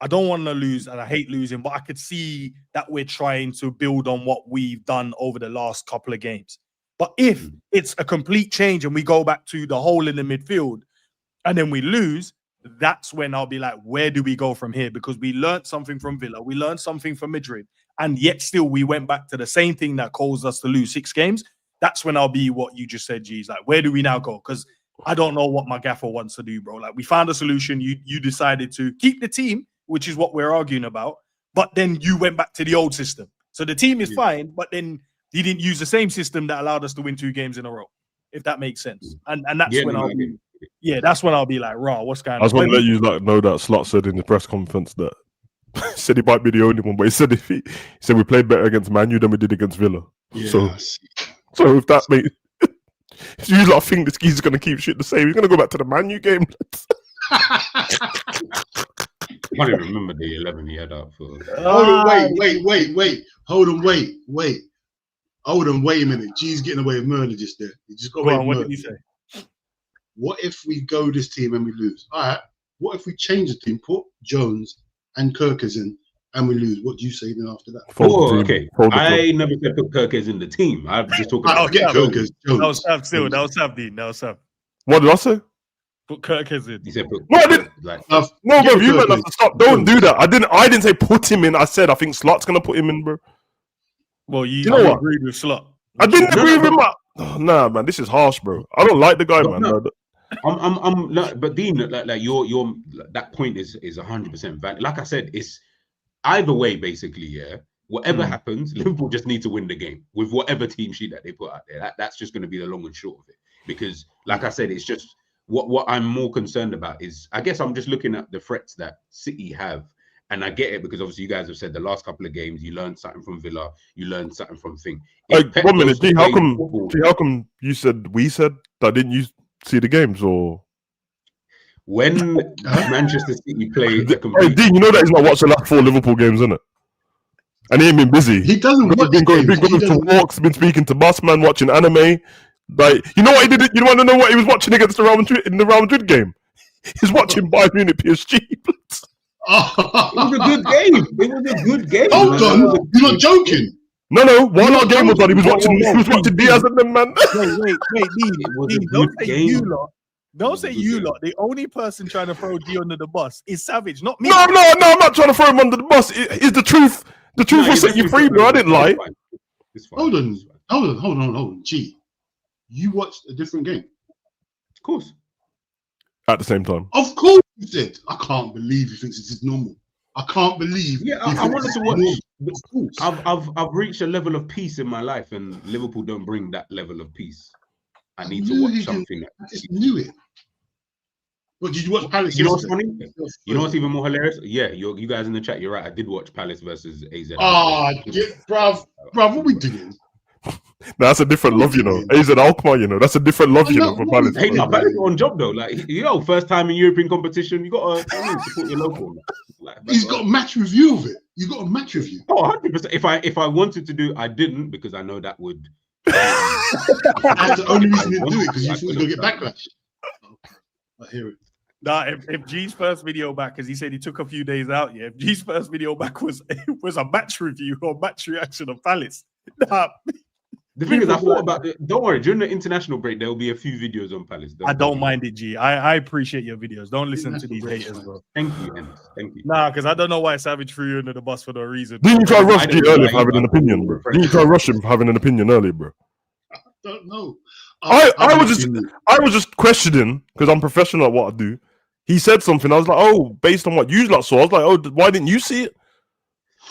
[SPEAKER 1] I don't want to lose, and I hate losing, but I could see that we're trying to build on what we've done over the last couple of games. But if it's a complete change and we go back to the hole in the midfield and then we lose, that's when I'll be like, where do we go from here? Because we learned something from Villa. We learned something from Madrid. and yet still we went back to the same thing that caused us to lose 6 games, that's when I'll be what you just said, G's. Like, where do we now go? Because I don't know what my gaffer wants to do, bro. Like, we found a solution. You decided to keep the team, which is what we're arguing about, but then you went back to the old system. So the team is fine, but then he didn't use the same system that allowed us to win 2 games in a row, if that makes sense. And that's when I'll be, that's when I'll be like, raw, what's going on?
[SPEAKER 2] I just want to let you know that Slot said in the press conference that said he might be the only one, but he said he said we played better against Man U than we did against Villa. Yeah, so if that makes you lot think this geezer's going to keep shit the same, he's going to go back to the Man U game.
[SPEAKER 4] I can't even remember the 11 he had up for.
[SPEAKER 3] Hold on, wait. Hold on, wait a minute. G's getting away with murder just there. He just got away with murder.
[SPEAKER 1] What did he say?
[SPEAKER 3] What if we go this team and we lose? All right. What if we change the team, put Jones and Kirkers in, and we lose? What do you say then after that?
[SPEAKER 4] Okay. I never said put Kirkers in the team. I'm just talking about
[SPEAKER 3] Kirkers.
[SPEAKER 1] That was Sav still. That was Sav, Dean. That was Sav.
[SPEAKER 2] What did I say?
[SPEAKER 1] Put Kirkers in.
[SPEAKER 4] He said put.
[SPEAKER 2] No, I didn't. No, bro, you meant us to stop. Don't do that. I didn't say put him in. I said I think Slot's gonna put him in, bro.
[SPEAKER 1] Well, you know what? Agreed with Slot.
[SPEAKER 2] I didn't agree with him. Nah, man, this is harsh, bro. I don't like the guy, man.
[SPEAKER 4] No. But Dean, like your that point is 100% valid. Like I said, it's either way, basically. Yeah, whatever happens, Liverpool just need to win the game with whatever team sheet that they put out there. That's just going to be the long and short of it. Because, like I said, it's just what I'm more concerned about is, I guess I'm just looking at the threats that City have. And I get it because obviously you guys have said the last couple of games you learned something from Villa, you learned something from Thing.
[SPEAKER 2] Like, 1 minute, G, how come you said we said that? Didn't you see the games or
[SPEAKER 4] when Manchester City played?
[SPEAKER 2] Hey, Dean, you know that he's not watched the last 4 Liverpool games, isn't it? And he ain't been busy.
[SPEAKER 3] He doesn't.
[SPEAKER 2] Been going to walks, been speaking to Bossman, watching anime. Like, you know what he did? You want to know what he was watching against the Real Madrid in the Real Madrid game? He's watching Bayern Munich PSG.
[SPEAKER 4] It was a good game. It was a good game.
[SPEAKER 3] Hold on, you're not joking.
[SPEAKER 2] No. While our game was on, he was watching Diaz and them, man.
[SPEAKER 1] Wait, Dean, don't say you lot. Don't say you lot. The only person trying to throw G under the bus is Savage, not me.
[SPEAKER 2] No, I'm not trying to throw him under the bus. It's the truth. The truth will set you free, bro. I didn't lie.
[SPEAKER 3] Hold on. G, you watched a different game?
[SPEAKER 4] Of course.
[SPEAKER 2] At the same time.
[SPEAKER 3] Of course you did. I can't believe he thinks this is normal. I can't believe.
[SPEAKER 4] Yeah, I wanted to watch. I've reached a level of peace in my life, and Liverpool don't bring that level of peace. I need to watch something.
[SPEAKER 3] I just knew it. But did you watch Palace?
[SPEAKER 4] You know what's funny? You know what's even more hilarious? Yeah, you guys in the chat, you're right. I did watch Palace versus AZ.
[SPEAKER 3] Bruv, what we doing?
[SPEAKER 2] That's a different love, you know. AZ Alkmaar, you know. That's a different love, you know, for Palace.
[SPEAKER 4] Hey, no, Palace on job though. Like, first time in European competition, you got to support your local. Like,
[SPEAKER 3] he's got a match review of it. You got a match review.
[SPEAKER 4] Oh, 100%. If I wanted to do, I didn't because I know that would.
[SPEAKER 3] That's the only reason you do it because you thought you were going to get backlash. Okay, I hear it.
[SPEAKER 1] Nah, if G's first video back, because he said he took a few days out, if G's first video back was a match review or match reaction of Palace, nah.
[SPEAKER 4] The thing is, I thought about it. Don't worry, during the international break, there will be a few videos on Palace.
[SPEAKER 1] I don't mind it, G. I appreciate your videos. Don't listen to these haters, bro.
[SPEAKER 4] Thank you, Ennis. Thank you.
[SPEAKER 1] Nah, because I don't know why Savage threw you under the bus for no reason.
[SPEAKER 2] Didn't you try rush G earlier for having an opinion, bro? Didn't you try rush him for having an opinion earlier, bro?
[SPEAKER 3] I don't know.
[SPEAKER 2] I was just questioning because I'm professional at what I do. He said something. I was like, oh, based on what you lot saw, I was like, oh, why didn't you see it?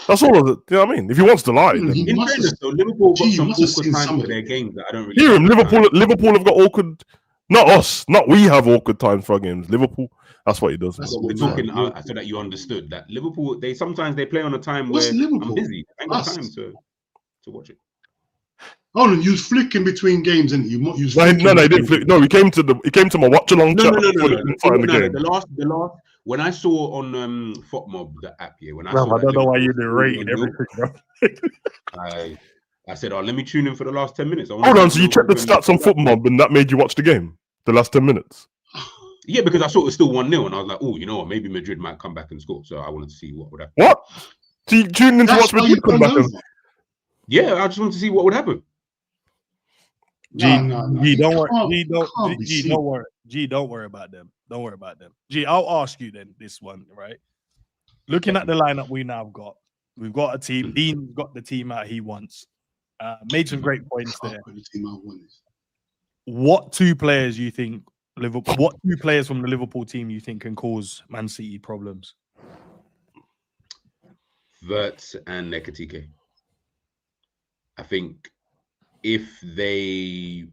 [SPEAKER 2] That's all of it. You know what I mean? If he wants to lie, then...
[SPEAKER 4] In fairness, though, Liverpool got some awkward times for their games that I don't really...
[SPEAKER 2] Hear him. Liverpool have got awkward... Not us. Not we have awkward times for our games. Liverpool, that's what he does.
[SPEAKER 4] We're talking so that you understood that Liverpool, they sometimes play on a time where I'm busy. I ain't got time to watch it.
[SPEAKER 3] Hold on, you was flicking between games, and you
[SPEAKER 2] no, he didn't flick. No, he came to my watch along chat.
[SPEAKER 4] No. The last when I saw on FOTMob the app here, when I saw
[SPEAKER 1] I don't know why you're narrating everything, bro.
[SPEAKER 4] I said, let me tune in for the last 10 minutes.
[SPEAKER 2] Hold on, so you checked the stats on FOTMob and that made you watch the game? The last 10 minutes?
[SPEAKER 4] Yeah, because I saw it was still 1-0 and I was like, oh, you know what, maybe Madrid might come back and score. So I wanted to see what would happen.
[SPEAKER 2] What? So you tuned in to watch Madrid come back and...
[SPEAKER 4] Yeah, I just wanted to see what would happen.
[SPEAKER 1] G, don't worry. Don't worry about them. Don't worry about them. G, I'll ask you then this one, right? Looking at the lineup we now got, We've got a team. Dean's got the team out he wants. Made some great points there.
[SPEAKER 3] The team I want is.
[SPEAKER 1] What two players you think Liverpool? What two players from the Liverpool team you think can cause Man City problems?
[SPEAKER 4] Wirtz and Ekitike. I think if they,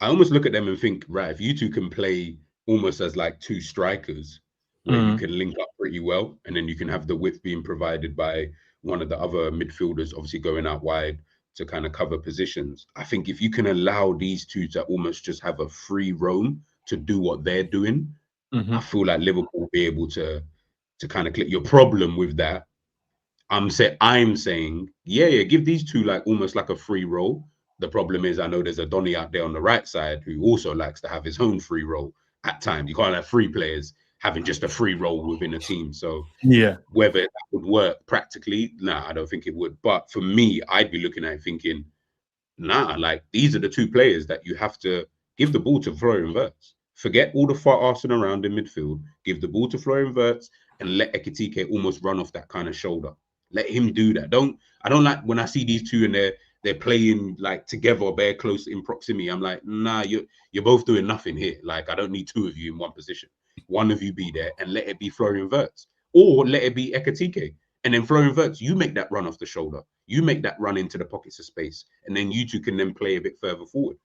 [SPEAKER 4] I almost look at them and think, right, if you two can play almost as like two strikers, where you can link up pretty well, and then you can have the width being provided by one of the other midfielders, obviously going out wide to kind of cover positions. I think if you can allow these two to almost just have a free roam to do what they're doing, I feel like Liverpool will be able to kind of click. Your problem with that, I'm saying, yeah, give these two like almost like a free roll. The problem is, I know there's a Donny out there on the right side who also likes to have his own free roll at times. You can't have three players having just a free roll within a team. So
[SPEAKER 1] yeah,
[SPEAKER 4] whether that would work practically, nah, I don't think it would. But for me, I'd be looking at it thinking, nah, like these are the two players that you have to give the ball to Florian Wirtz. Forget all the far arsing around in midfield. Give the ball to Florian Wirtz and let Ekitike almost run off that kind of shoulder. Let him do that. I don't like when I see these two and they're playing like together, very close in proximity. I'm like, nah, you're both doing nothing here. Like, I don't need two of you in one position. One of you be there and let it be Florian Wirtz, or let it be Ekitike. And then Florian Wirtz, you make that run off the shoulder. You make that run into the pockets of space. And then you two can then play a bit further forward.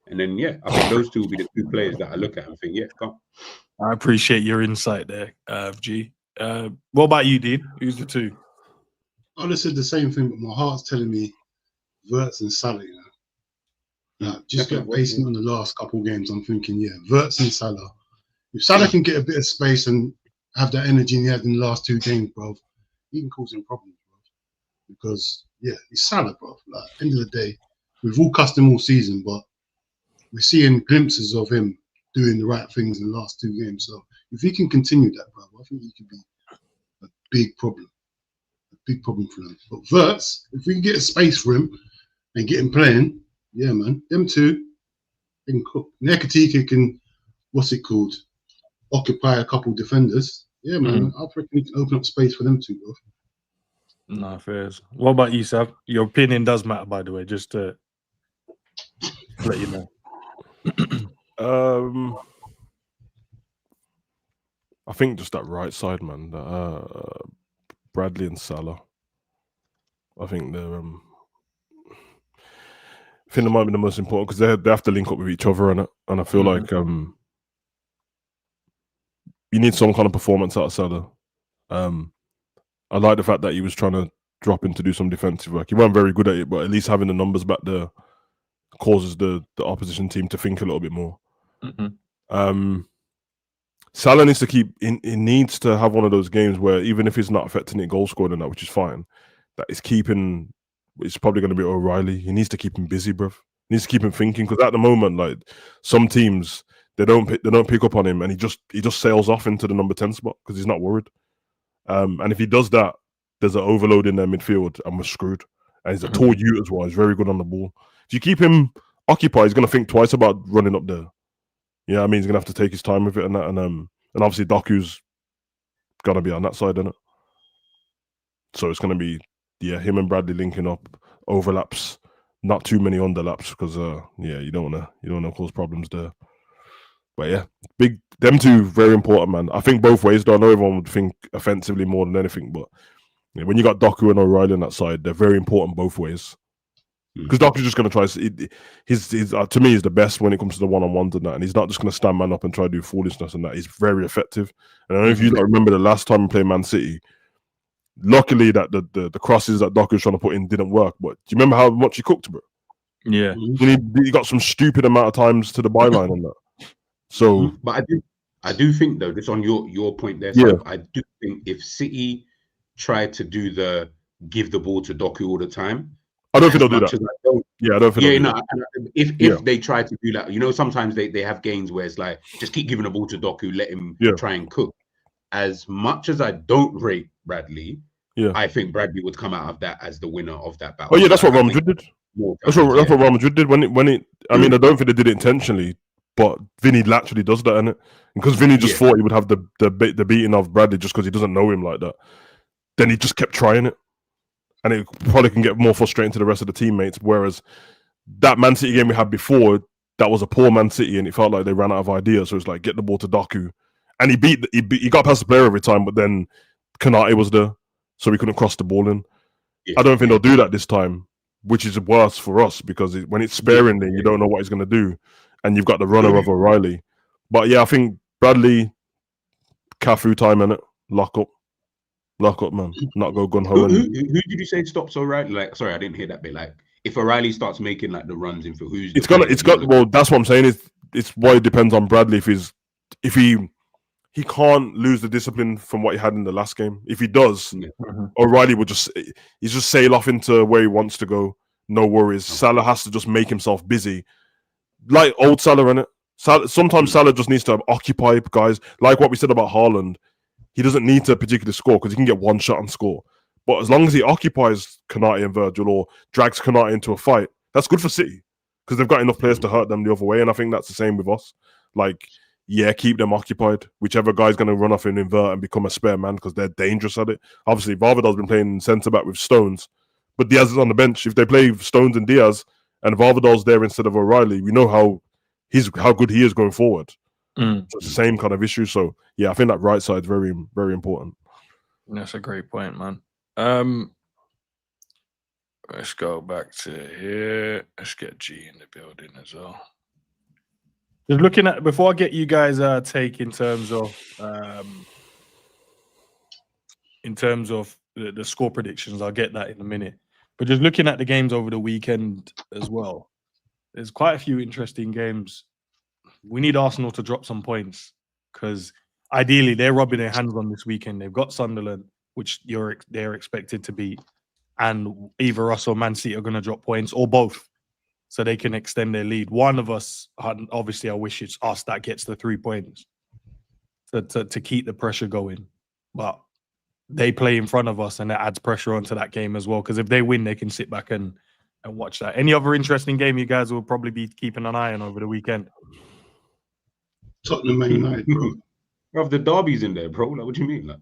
[SPEAKER 4] And then, yeah, I think those two will be the two players that I look at and think, yeah, come.
[SPEAKER 1] I appreciate your insight there, G. What about you, Dean? Who's the two?
[SPEAKER 3] I just said the same thing, but my heart's telling me Wirtz and Salah. You know? Like, just basing on the last couple of games, I'm thinking, yeah, Wirtz and Salah. If Salah can get a bit of space and have that energy he had in the last two games, bro, he can cause him problems, bro. Because, yeah, it's Salah, bro. Like, at the end of the day, we've all cussed him all season, but we're seeing glimpses of him doing the right things in the last two games. So if he can continue that, bro, I think he could be a big problem. A big problem for them. But Wirtz, if we can get a space for him and get him playing, yeah, man, them two, they can cook. Ekitike can, what's it called? Occupy a couple defenders. Yeah, man. I reckon he can open up space for them too, bro.
[SPEAKER 1] No, fairs. What about you, Sab? Your opinion does matter, by the way, just to let you know.
[SPEAKER 2] I think just that right side, man. Bradley and Salah. I think they're. I think they might be the most important because they have to link up with each other, and I feel like you need some kind of performance out of Salah. I like the fact that he was trying to drop in to do some defensive work. He wasn't very good at it, but at least having the numbers back there causes the opposition team to think a little bit more. Salah needs to keep. He needs to have one of those games where even if he's not affecting it goal scoring and that, which is fine, that is keeping. It's probably going to be O'Reilly. He needs to keep him busy, bruv. He needs to keep him thinking because at the moment, like some teams, they don't pick up on him, and he just sails off into the number 10 spot because he's not worried. And if he does that, there's an overload in their midfield, and we're screwed. And he's a tall youth as well. He's very good on the ball. If you keep him occupied, he's going to think twice about running up there. Yeah, I mean, he's going to have to take his time with it and that. And obviously, Doku's going to be on that side, isn't it? So it's going to be, yeah, him and Bradley linking up, overlaps, not too many underlaps because, yeah, you don't want to cause problems there. But yeah, them two, very important, man. I think both ways, though. I know everyone would think offensively more than anything, but yeah, when you got Doku and O'Reilly on that side, they're very important both ways. Because Doku's just going to try. He's to me, he's the best when it comes to the one-on-ones and that. And he's not just going to stand man up and try to do foolishness and that. He's very effective. And I don't know if you remember the last time we played Man City. Luckily, that the crosses that Doku was trying to put in didn't work. But do you remember how much he cooked, bro?
[SPEAKER 1] Yeah,
[SPEAKER 2] he got some stupid amount of times to the byline on that. So,
[SPEAKER 4] but I do think though, just on your point there,
[SPEAKER 2] yeah.
[SPEAKER 4] I do think if City tried to do the give the ball to Doku all the time,
[SPEAKER 2] I don't think they'll do that. I don't think.
[SPEAKER 4] Yeah, no. If they try to do that, you know, sometimes they have games where it's like just keep giving the ball to Doku, let him try and cook. As much as I don't rate Bradley, I think Bradley would come out of that as the winner of that battle.
[SPEAKER 2] Oh yeah, that's what Real Madrid did. That's what Real Madrid did when it. I mean, I don't think they did it intentionally, but Vinny literally does that, innit? Because Vinny just thought he would have the beating of Bradley just because he doesn't know him like that. then he just kept trying it. And it probably can get more frustrating to the rest of the teammates. Whereas that Man City game we had before, that was a poor Man City, and it felt like they ran out of ideas. So it's like, get the ball to Doku. And he got past the player every time, but then Konate was there, so we couldn't cross the ball in. I don't think they'll do that this time, which is worse for us because when it's sparingly, you don't know what he's going to do, and you've got the runner of O'Reilly. But yeah, I think Bradley, Cafu time in it, lock up, man, not go gun ho.
[SPEAKER 4] Who did you say stops O'Reilly? Like, sorry, I didn't hear that bit. Like, if O'Reilly starts making like the runs in for who's
[SPEAKER 2] well, that's what I'm saying. It's why it depends on Bradley if he can't lose the discipline from what he had in the last game. If he does, O'Reilly would just sail off into where he wants to go. No worries. Salah has to just make himself busy, like old Salah, innit? Sometimes Salah just needs to occupy guys. Like what we said about Haaland, he doesn't need to particularly score because he can get one shot and score. But as long as he occupies Konate and Virgil or drags Konate into a fight, that's good for City because they've got enough players to hurt them the other way. And I think that's the same with us. Like, yeah, keep them occupied. Whichever guy's going to run off and invert and become a spare man because they're dangerous at it. Obviously, Valverde's been playing centre-back with Stones, but Diaz is on the bench. If they play Stones and Diaz and Valverde's there instead of O'Reilly, we know how good he is going forward. So it's the same kind of issue. So, yeah, I think that right side is very, very important.
[SPEAKER 1] That's a great point, man. Let's go back to here. Let's get G in the building as well. Just looking at, before I get you guys take in terms of the score predictions, I'll get that in a minute. But just looking at the games over the weekend as well, there's quite a few interesting games. We need Arsenal to drop some points because ideally they're rubbing their hands on this weekend. They've got Sunderland, which they're expected to beat, and either us or Man City are going to drop points or both, so they can extend their lead. One of us, obviously, I wish it's us that gets the 3 points to keep the pressure going. But they play in front of us, and that adds pressure onto that game as well. Because if they win, they can sit back and watch that. Any other interesting game you guys will probably be keeping an eye on over the weekend?
[SPEAKER 3] Tottenham Man United, bro.
[SPEAKER 4] Bro, the derbies in there, bro. Like, what do you mean? Like,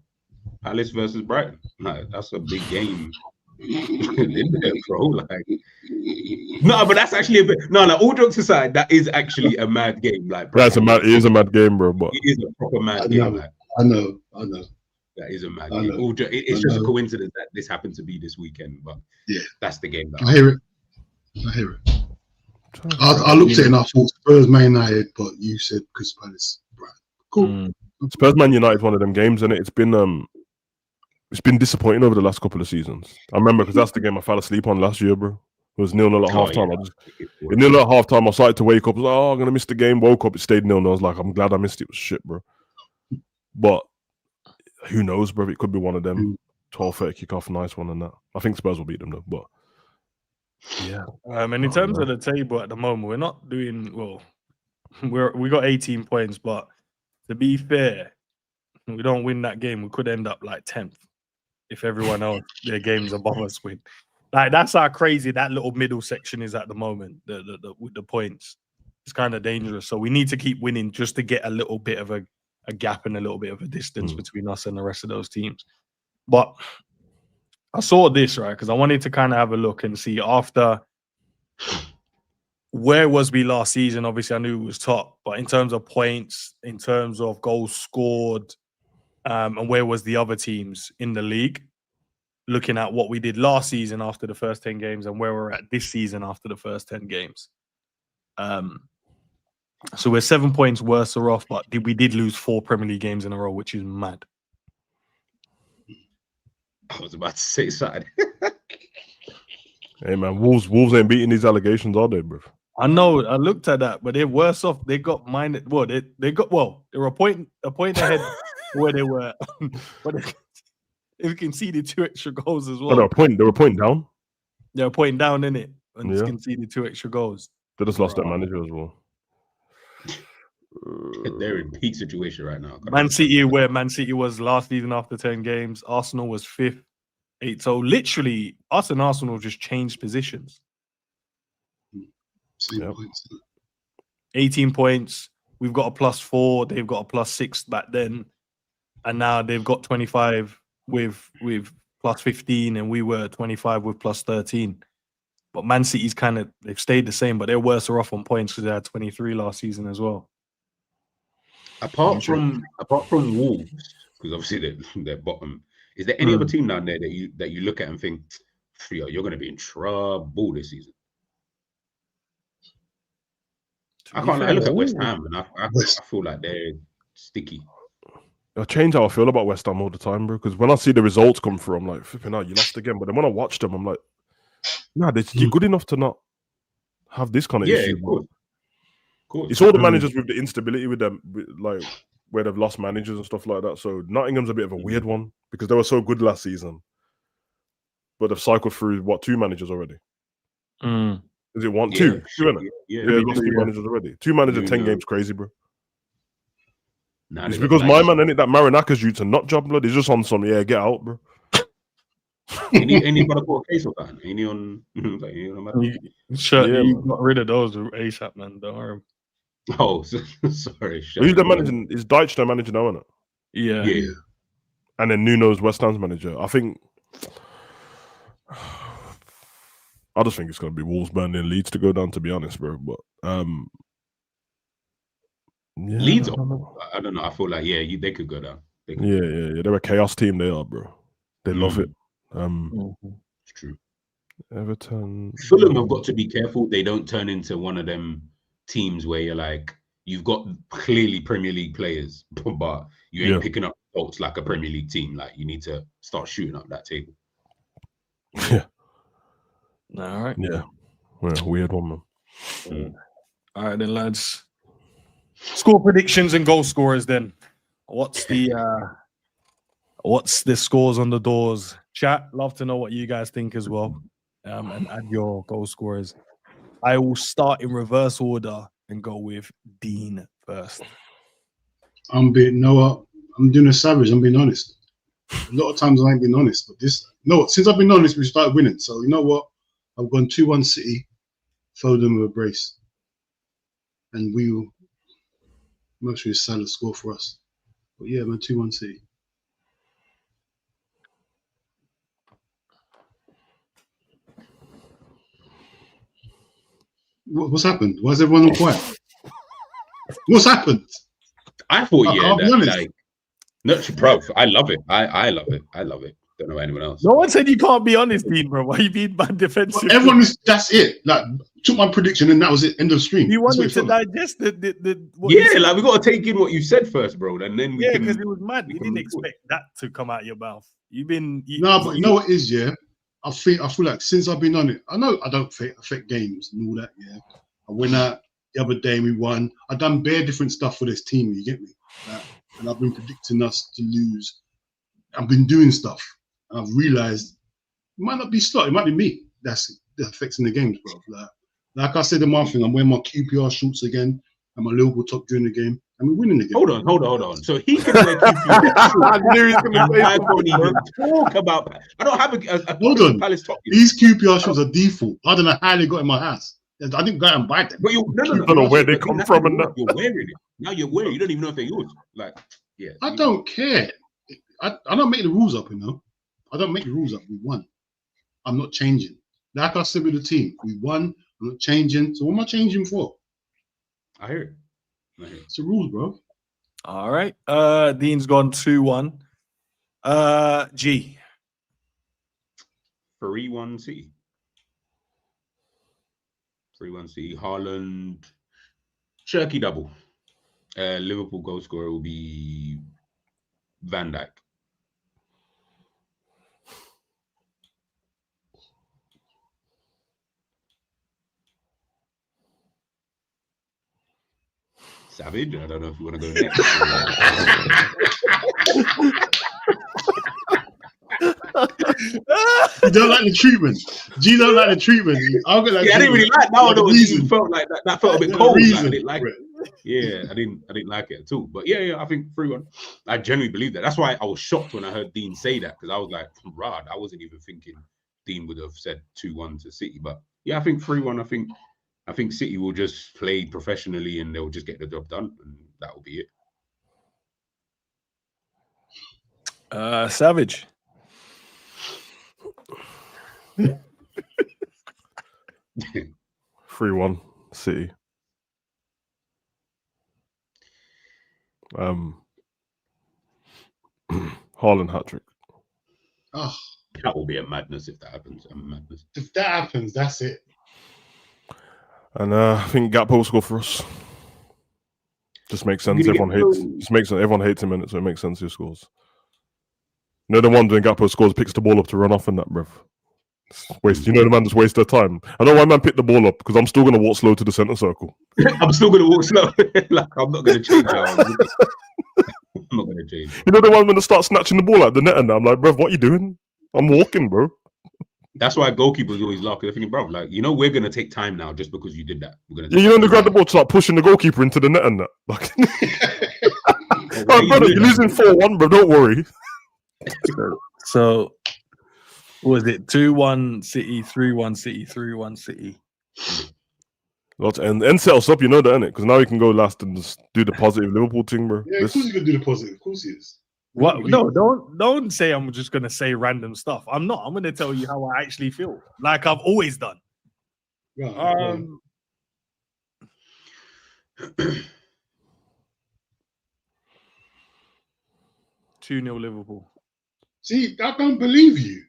[SPEAKER 4] Palace versus Brighton. Like, that's a big game. In there, bro. Like, no, but that's actually a bit. No, like, all jokes aside, that is actually a mad game. Like, bro,
[SPEAKER 2] it is a mad game, bro. But
[SPEAKER 4] it is a proper mad game. Like,
[SPEAKER 3] I know.
[SPEAKER 4] That is a mad game. It's just a coincidence that this happened to be this weekend, but yeah, that's the game.
[SPEAKER 3] I hear it. I looked at it and I thought Spurs Man United, but you said Crystal Palace. Right. Cool.
[SPEAKER 2] Spurs Man United is one of them games, and it's been disappointing over the last couple of seasons. I remember because that's the game I fell asleep on last year, bro. It was 0-0 at halftime. Yeah. 0-0 at halftime. I started to wake up. I was like, oh, I'm gonna miss the game. Woke up, it stayed 0-0. I was like, I'm glad I missed it. It was shit, bro. But who knows, bro? It could be one of them. 12:30 kickoff, nice one, and that. I think Spurs will beat them though. But yeah.
[SPEAKER 1] And in terms of the table at the moment, we're not doing well. We got 18 points, but to be fair, we don't win that game, we could end up like 10th if everyone else their games above us win. Like, that's how crazy that little middle section is at the moment. With the points, it's kind of dangerous. So we need to keep winning just to get a little bit of a gap and a little bit of a distance between us and the rest of those teams. But I saw this, right, because I wanted to kind of have a look and see after where was we last season. Obviously, I knew it was top, but in terms of points, in terms of goals scored, and where was the other teams in the league, looking at what we did last season after the first 10 games and where we're at this season after the first 10 games. So we're 7 points worse off, but we did lose 4 Premier League games in a row, which is mad.
[SPEAKER 4] I was about to say something.
[SPEAKER 2] Hey man, Wolves ain't beating these allegations, are they, bro?
[SPEAKER 1] I know. I looked at that, but they're worse off. They got minus. Well, they're a point ahead where they were, but they conceded 2 extra goals as well.
[SPEAKER 2] Oh, they were pointing down.
[SPEAKER 1] They were pointing down, innit? And just conceded 2 extra goals.
[SPEAKER 2] They just lost that manager as well.
[SPEAKER 4] They're in peak situation right now.
[SPEAKER 1] Man City, where Man City was last season after 10 games, Arsenal was 5th, 8th. So literally, us and Arsenal just changed positions. 18 points. We've got a +4. They've got a +6 back then, and now they've got 25 with plus 15 and we were 25 with plus 13. But Man City's they've stayed the same, but they're worse off on points because they had 23 last season as well.
[SPEAKER 4] Apart from Wolves, because obviously they're bottom. Is there any other team down there that you look at and think, you're going to be in trouble this season? I can't. I look at West Ham and I feel like they're sticky.
[SPEAKER 2] I change how I feel about West Ham all the time, bro. Because when I see the results come through, I'm like, flipping out, you lost again. But then when I watch them, I'm like, nah, you're good enough to not have this kind of issue.
[SPEAKER 4] Of course.
[SPEAKER 2] It's all the managers with the instability with them, like where they've lost managers and stuff like that. So Nottingham's a bit of a weird one because they were so good last season, but they've cycled through 2 managers already. Is it 1, 2? 2, isn't it? Yeah, lost 2 managers already. 2 managers, 10 games, crazy, bro.
[SPEAKER 4] Nah,
[SPEAKER 2] it's because my man, that Marinaka's due to not job blood. He's just on some, get out, bro.
[SPEAKER 4] Any got a case of that? Any on?
[SPEAKER 1] You got rid of those ASAP, man. Don't worry.
[SPEAKER 4] Oh, sorry.
[SPEAKER 2] Who's the managing? Is Deitch the manager now, isn't it?
[SPEAKER 1] Yeah.
[SPEAKER 2] And then Nuno's West Ham's manager. I think. I just think it's going to be Wolves, Burnley, and Leeds to go down. To be honest, bro, but
[SPEAKER 4] Leeds. I don't know. I feel like they could go down.
[SPEAKER 2] Yeah. They're a chaos team. They are, bro. They love it.
[SPEAKER 4] It's true.
[SPEAKER 2] Everton.
[SPEAKER 4] Fulham have got to be careful they don't turn into one of them teams where you're like, you've got clearly Premier League players, but you ain't picking up results like a Premier League team. Like, you need to start shooting up that table.
[SPEAKER 2] Yeah.
[SPEAKER 1] All right.
[SPEAKER 2] Yeah. Weird one, man.
[SPEAKER 1] All right, then, lads. Score predictions and goal scorers. Then, what's the scores on the doors? Chat. Love to know what you guys think as well. And add your goal scorers. I will start in reverse order and go with Dean first.
[SPEAKER 3] I'm doing a savage. I'm being honest. A lot of times I ain't been honest, but since I've been honest, we started winning. So you know what? I've gone 2-1 City, Foden with a brace, and we will most sure Salah score for us. But yeah, man, 2-1 City. What's happened? Why is everyone all quiet? What's happened?
[SPEAKER 4] I thought, bro, I love it. I love it. I love it. Don't know anyone else.
[SPEAKER 1] No one said you can't be honest, Dean, bro. Why are you being bad defensive?
[SPEAKER 3] Everyone that's it. Like, took my prediction and that was it. End of stream.
[SPEAKER 1] You wanted to digest the
[SPEAKER 4] like, we got to take in what you said first, bro, and then we can.
[SPEAKER 1] Because it was mad. You didn't expect that to come out of your mouth.
[SPEAKER 3] But you know what it is, I feel like since I've been on it, I know I don't affect games and all that. Yeah, I went out the other day and we won. I've done bare different stuff for this team. You get me? And I've been predicting us to lose. I've been doing stuff. And I've realized it might not be slot. It might be me that's affecting the games, bro. Like I said in my thing, I'm wearing my QPR shorts again and my Liverpool top during the game, and we're winning the game.
[SPEAKER 4] Hold on. So he can wear QPR shorts. I knew he was going to say I don't even talk about that. I don't have a
[SPEAKER 3] hold on.
[SPEAKER 4] Palace top.
[SPEAKER 3] These QPR shorts are default. I don't know how they got in my house. I didn't go out and buy them.
[SPEAKER 4] But I
[SPEAKER 2] don't know where they come from. And
[SPEAKER 4] you're wearing it. Now you're wearing it. You don't even know if they're yours. Like, yeah.
[SPEAKER 3] I don't care. I don't make the rules up, you know. I don't make the rules up. We won. I'm not changing. Like I said with the team, we won. I'm not changing. So what am I changing for?
[SPEAKER 4] I hear it.
[SPEAKER 3] It's the rules, bro.
[SPEAKER 1] All right. Dean's gone 2-1. G.
[SPEAKER 4] 3-1 City. 3-1 City. Haaland. Cherky double. Liverpool goal scorer will be Van Dijk. Savage. I don't know if you want to go next.
[SPEAKER 3] You don't like the treatment. G don't like the treatment. I
[SPEAKER 4] didn't really like that. It felt like that felt a bit cold. Like, I didn't like it. Yeah, I didn't like it at all. But yeah, I think 3-1. I genuinely believe that. That's why I was shocked when I heard Dean say that, because I was like, rad. I wasn't even thinking Dean would have said 2-1 to City. But yeah, I think 3-1. I think City will just play professionally and they'll just get the job done, and that will be it.
[SPEAKER 1] Savage.
[SPEAKER 2] 3-1 City. Haaland hat-trick.
[SPEAKER 3] Oh,
[SPEAKER 4] That will be a madness if that happens. A madness.
[SPEAKER 3] if that happens, that's it.
[SPEAKER 2] And I think Gakpo will score for us. Just makes sense. Everyone hates him in it, so it makes sense he scores. You know the one when Gakpo scores, picks the ball up to run off in that, bruv. Waste. You know the man just wastes their time. I know why man picked the ball up because I'm still gonna walk slow to the center circle.
[SPEAKER 4] I'm still gonna walk slow. Like I'm not gonna change. I'm not gonna change.
[SPEAKER 2] You know the one when they start snatching the ball out the net, and I'm like, bruv, what are you doing? I'm walking, bro.
[SPEAKER 4] That's why goalkeepers always laugh. They're thinking, bro, like, you know, we're gonna take time now just because you did that. We're gonna.
[SPEAKER 2] Yeah, you know they grab the ball to start pushing the goalkeeper into the net and that. Like, oh, brother, you're losing 4-1, bro. Don't worry.
[SPEAKER 1] So, what was it 2-1 City, 3-1 City, 3-1 City?
[SPEAKER 2] And set us up, you know that, innit? Because now we can go last and just do the positive Liverpool thing, bro.
[SPEAKER 3] Yeah, of course he's gonna do the positive. Of course he is.
[SPEAKER 1] What? No, don't say I'm just gonna say random stuff. I'm not. I'm gonna tell you how I actually feel, like I've always done.
[SPEAKER 3] Right,
[SPEAKER 1] 2-0 Liverpool.
[SPEAKER 3] See, I don't believe you.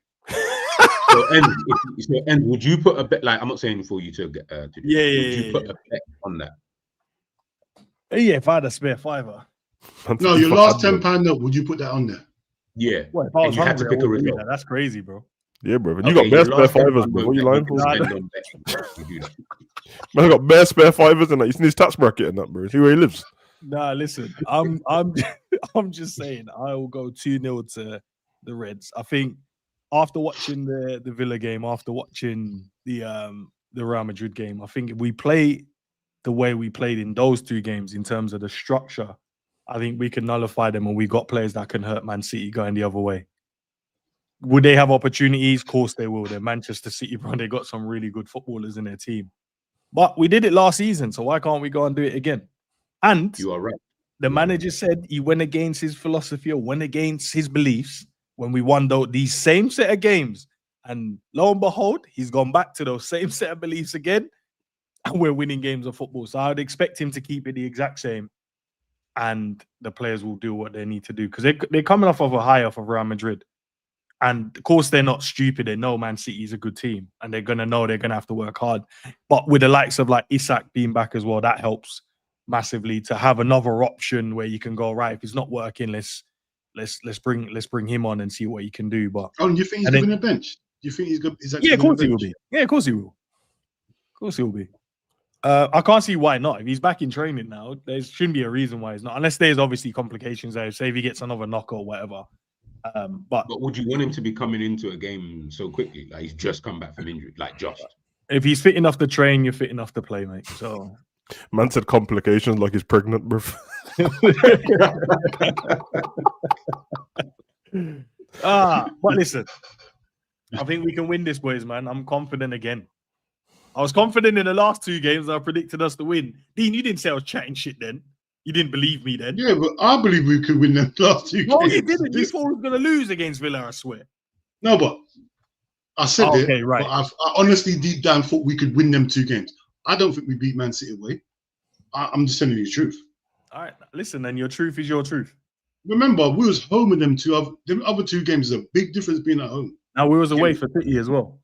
[SPEAKER 4] And would you put a bet? Like, I'm not saying for you to get. Would you put a bet on that?
[SPEAKER 1] Yeah, if I had a spare fiver.
[SPEAKER 3] No, your last £10 note. Would you put that on there?
[SPEAKER 4] Yeah.
[SPEAKER 1] What, if I was
[SPEAKER 4] you had to
[SPEAKER 1] hungry,
[SPEAKER 4] pick a
[SPEAKER 1] I wouldn't do
[SPEAKER 4] result.
[SPEAKER 1] that. That's crazy, bro.
[SPEAKER 2] Yeah, bro. You got bare spare fivers, bro. What are you lying for? Man, got bare spare fivers and that. You see his tax bracket and that, bro. See where he lives.
[SPEAKER 1] Nah, listen. I'm I'm just saying I will go 2-0 to the Reds. I think after watching the Villa game, after watching the Real Madrid game, I think if we play the way we played in those two games in terms of the structure, I think we can nullify them, and we got players that can hurt Man City going the other way. Would they have opportunities? Of course they will. They're Manchester City, bro. They got some really good footballers in their team. But we did it last season, so why can't we go and do it again? And
[SPEAKER 4] you are right.
[SPEAKER 1] The manager said he went against his philosophy or went against his beliefs when we won these same set of games. And lo and behold, he's gone back to those same set of beliefs again, and we're winning games of football. So I'd expect him to keep it the exact same, and the players will do what they need to do because they're coming off of a high off of Real Madrid. And of course, they're not stupid. They know Man City is a good team, and they're going to know they're going to have to work hard. But with the likes of like Isak being back as well, that helps massively to have another option where you can go, right, if it's not working, let's bring him on and see what he can do. But
[SPEAKER 3] do you think he's going to bench? Do you think he's good?
[SPEAKER 1] Yeah, of course he will be. Yeah, of course he will. Of course he will be. I can't see why not. If he's back in training now, there shouldn't be a reason why he's not, unless there's obviously complications there. Say if he gets another knock or whatever. But
[SPEAKER 4] would you want him to be coming into a game so quickly? Like he's just come back from injury, like just.
[SPEAKER 1] If he's fit enough to train, you're fit enough to play, mate. So
[SPEAKER 2] man said complications like he's pregnant, bro.
[SPEAKER 1] But listen, I think we can win this, boys, man. I'm confident again. I was confident in the last two games. I predicted us to win. Dean, you didn't say I was chatting shit then. You didn't believe me then.
[SPEAKER 3] Yeah, but I believe we could win the last two games.
[SPEAKER 1] No, you didn't. You thought we were going to lose against Villa, I swear.
[SPEAKER 3] No, but I said it.
[SPEAKER 1] Right.
[SPEAKER 3] But I honestly deep down thought we could win them 2 games. I don't think we beat Man City away. I'm just telling you the truth.
[SPEAKER 1] All right, listen, then your truth is your truth.
[SPEAKER 3] Remember, we was home in them other 2 games. Is a big difference being at home.
[SPEAKER 1] Now we was away for City as well.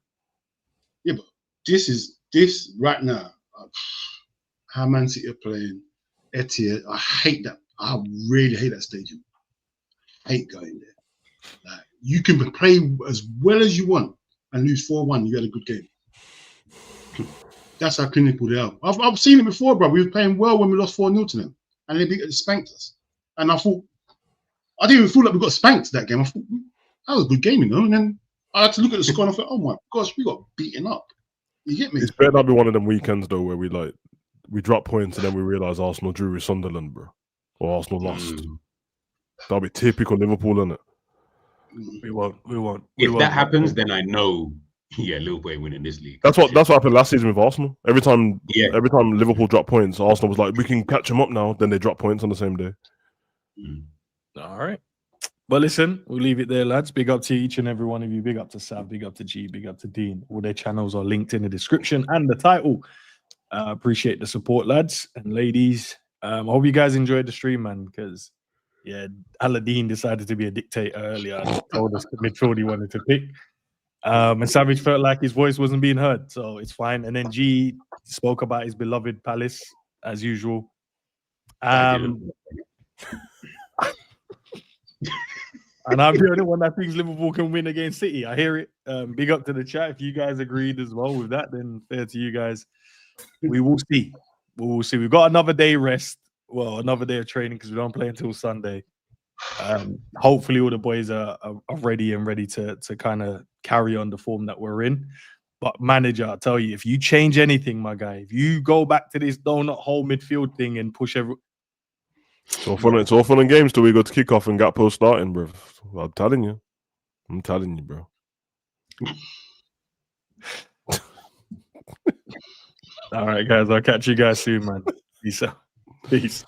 [SPEAKER 3] Yeah, but this right now. How Man City are playing, Etihad. I hate that. I really hate that stadium. I hate going there. Like, you can play as well as you want and lose 4-1. You had a good game. That's how clinical they are. I've seen it before, bro. We were playing well when we lost 4-0 to them, and they spanked us. And I thought, I didn't even feel like we got spanked that game. I thought that was a good game, you know. And then I had to look at the score and I thought, oh my gosh, we got beaten up. You get me?
[SPEAKER 2] It's better not be one of them weekends though where we drop points and then we realize Arsenal drew with Sunderland, bro, or Arsenal lost. That'll be typical Liverpool, isn't it?
[SPEAKER 1] We won't.
[SPEAKER 4] If that happens, then I know. Yeah, Liverpool ain't winning this league.
[SPEAKER 2] That's what happened last season with Arsenal. Every time Liverpool dropped points, Arsenal was like, we can catch them up now. Then they drop points on the same day.
[SPEAKER 1] All right. But listen, we'll leave it there, lads. Big up to each and every one of you. Big up to Sav, big up to G, big up to Dean. All their channels are linked in the description and the title. Appreciate the support, lads and ladies. I hope you guys enjoyed the stream, man, because, yeah, Aladdin decided to be a dictator earlier and told us the midfield he wanted to pick. And Savage felt like his voice wasn't being heard, so it's fine. And then G spoke about his beloved Palace, as usual. And I'm the only one that thinks Liverpool can win against City. I hear it. Big up to the chat. If you guys agreed as well with that, then fair to you guys. We will see. We will see. We've got another day rest. Well, another day of training because we don't play until Sunday. Hopefully all the boys are ready and ready to kind of carry on the form that we're in. But manager, I'll tell you, if you change anything, my guy, if you go back to this donut hole midfield thing and push every...
[SPEAKER 2] It's all fun and games till we go to kickoff and Gakpo starting, bro. I'm telling you, bro.
[SPEAKER 1] All right, guys. I'll catch you guys soon, man. Peace out. Peace.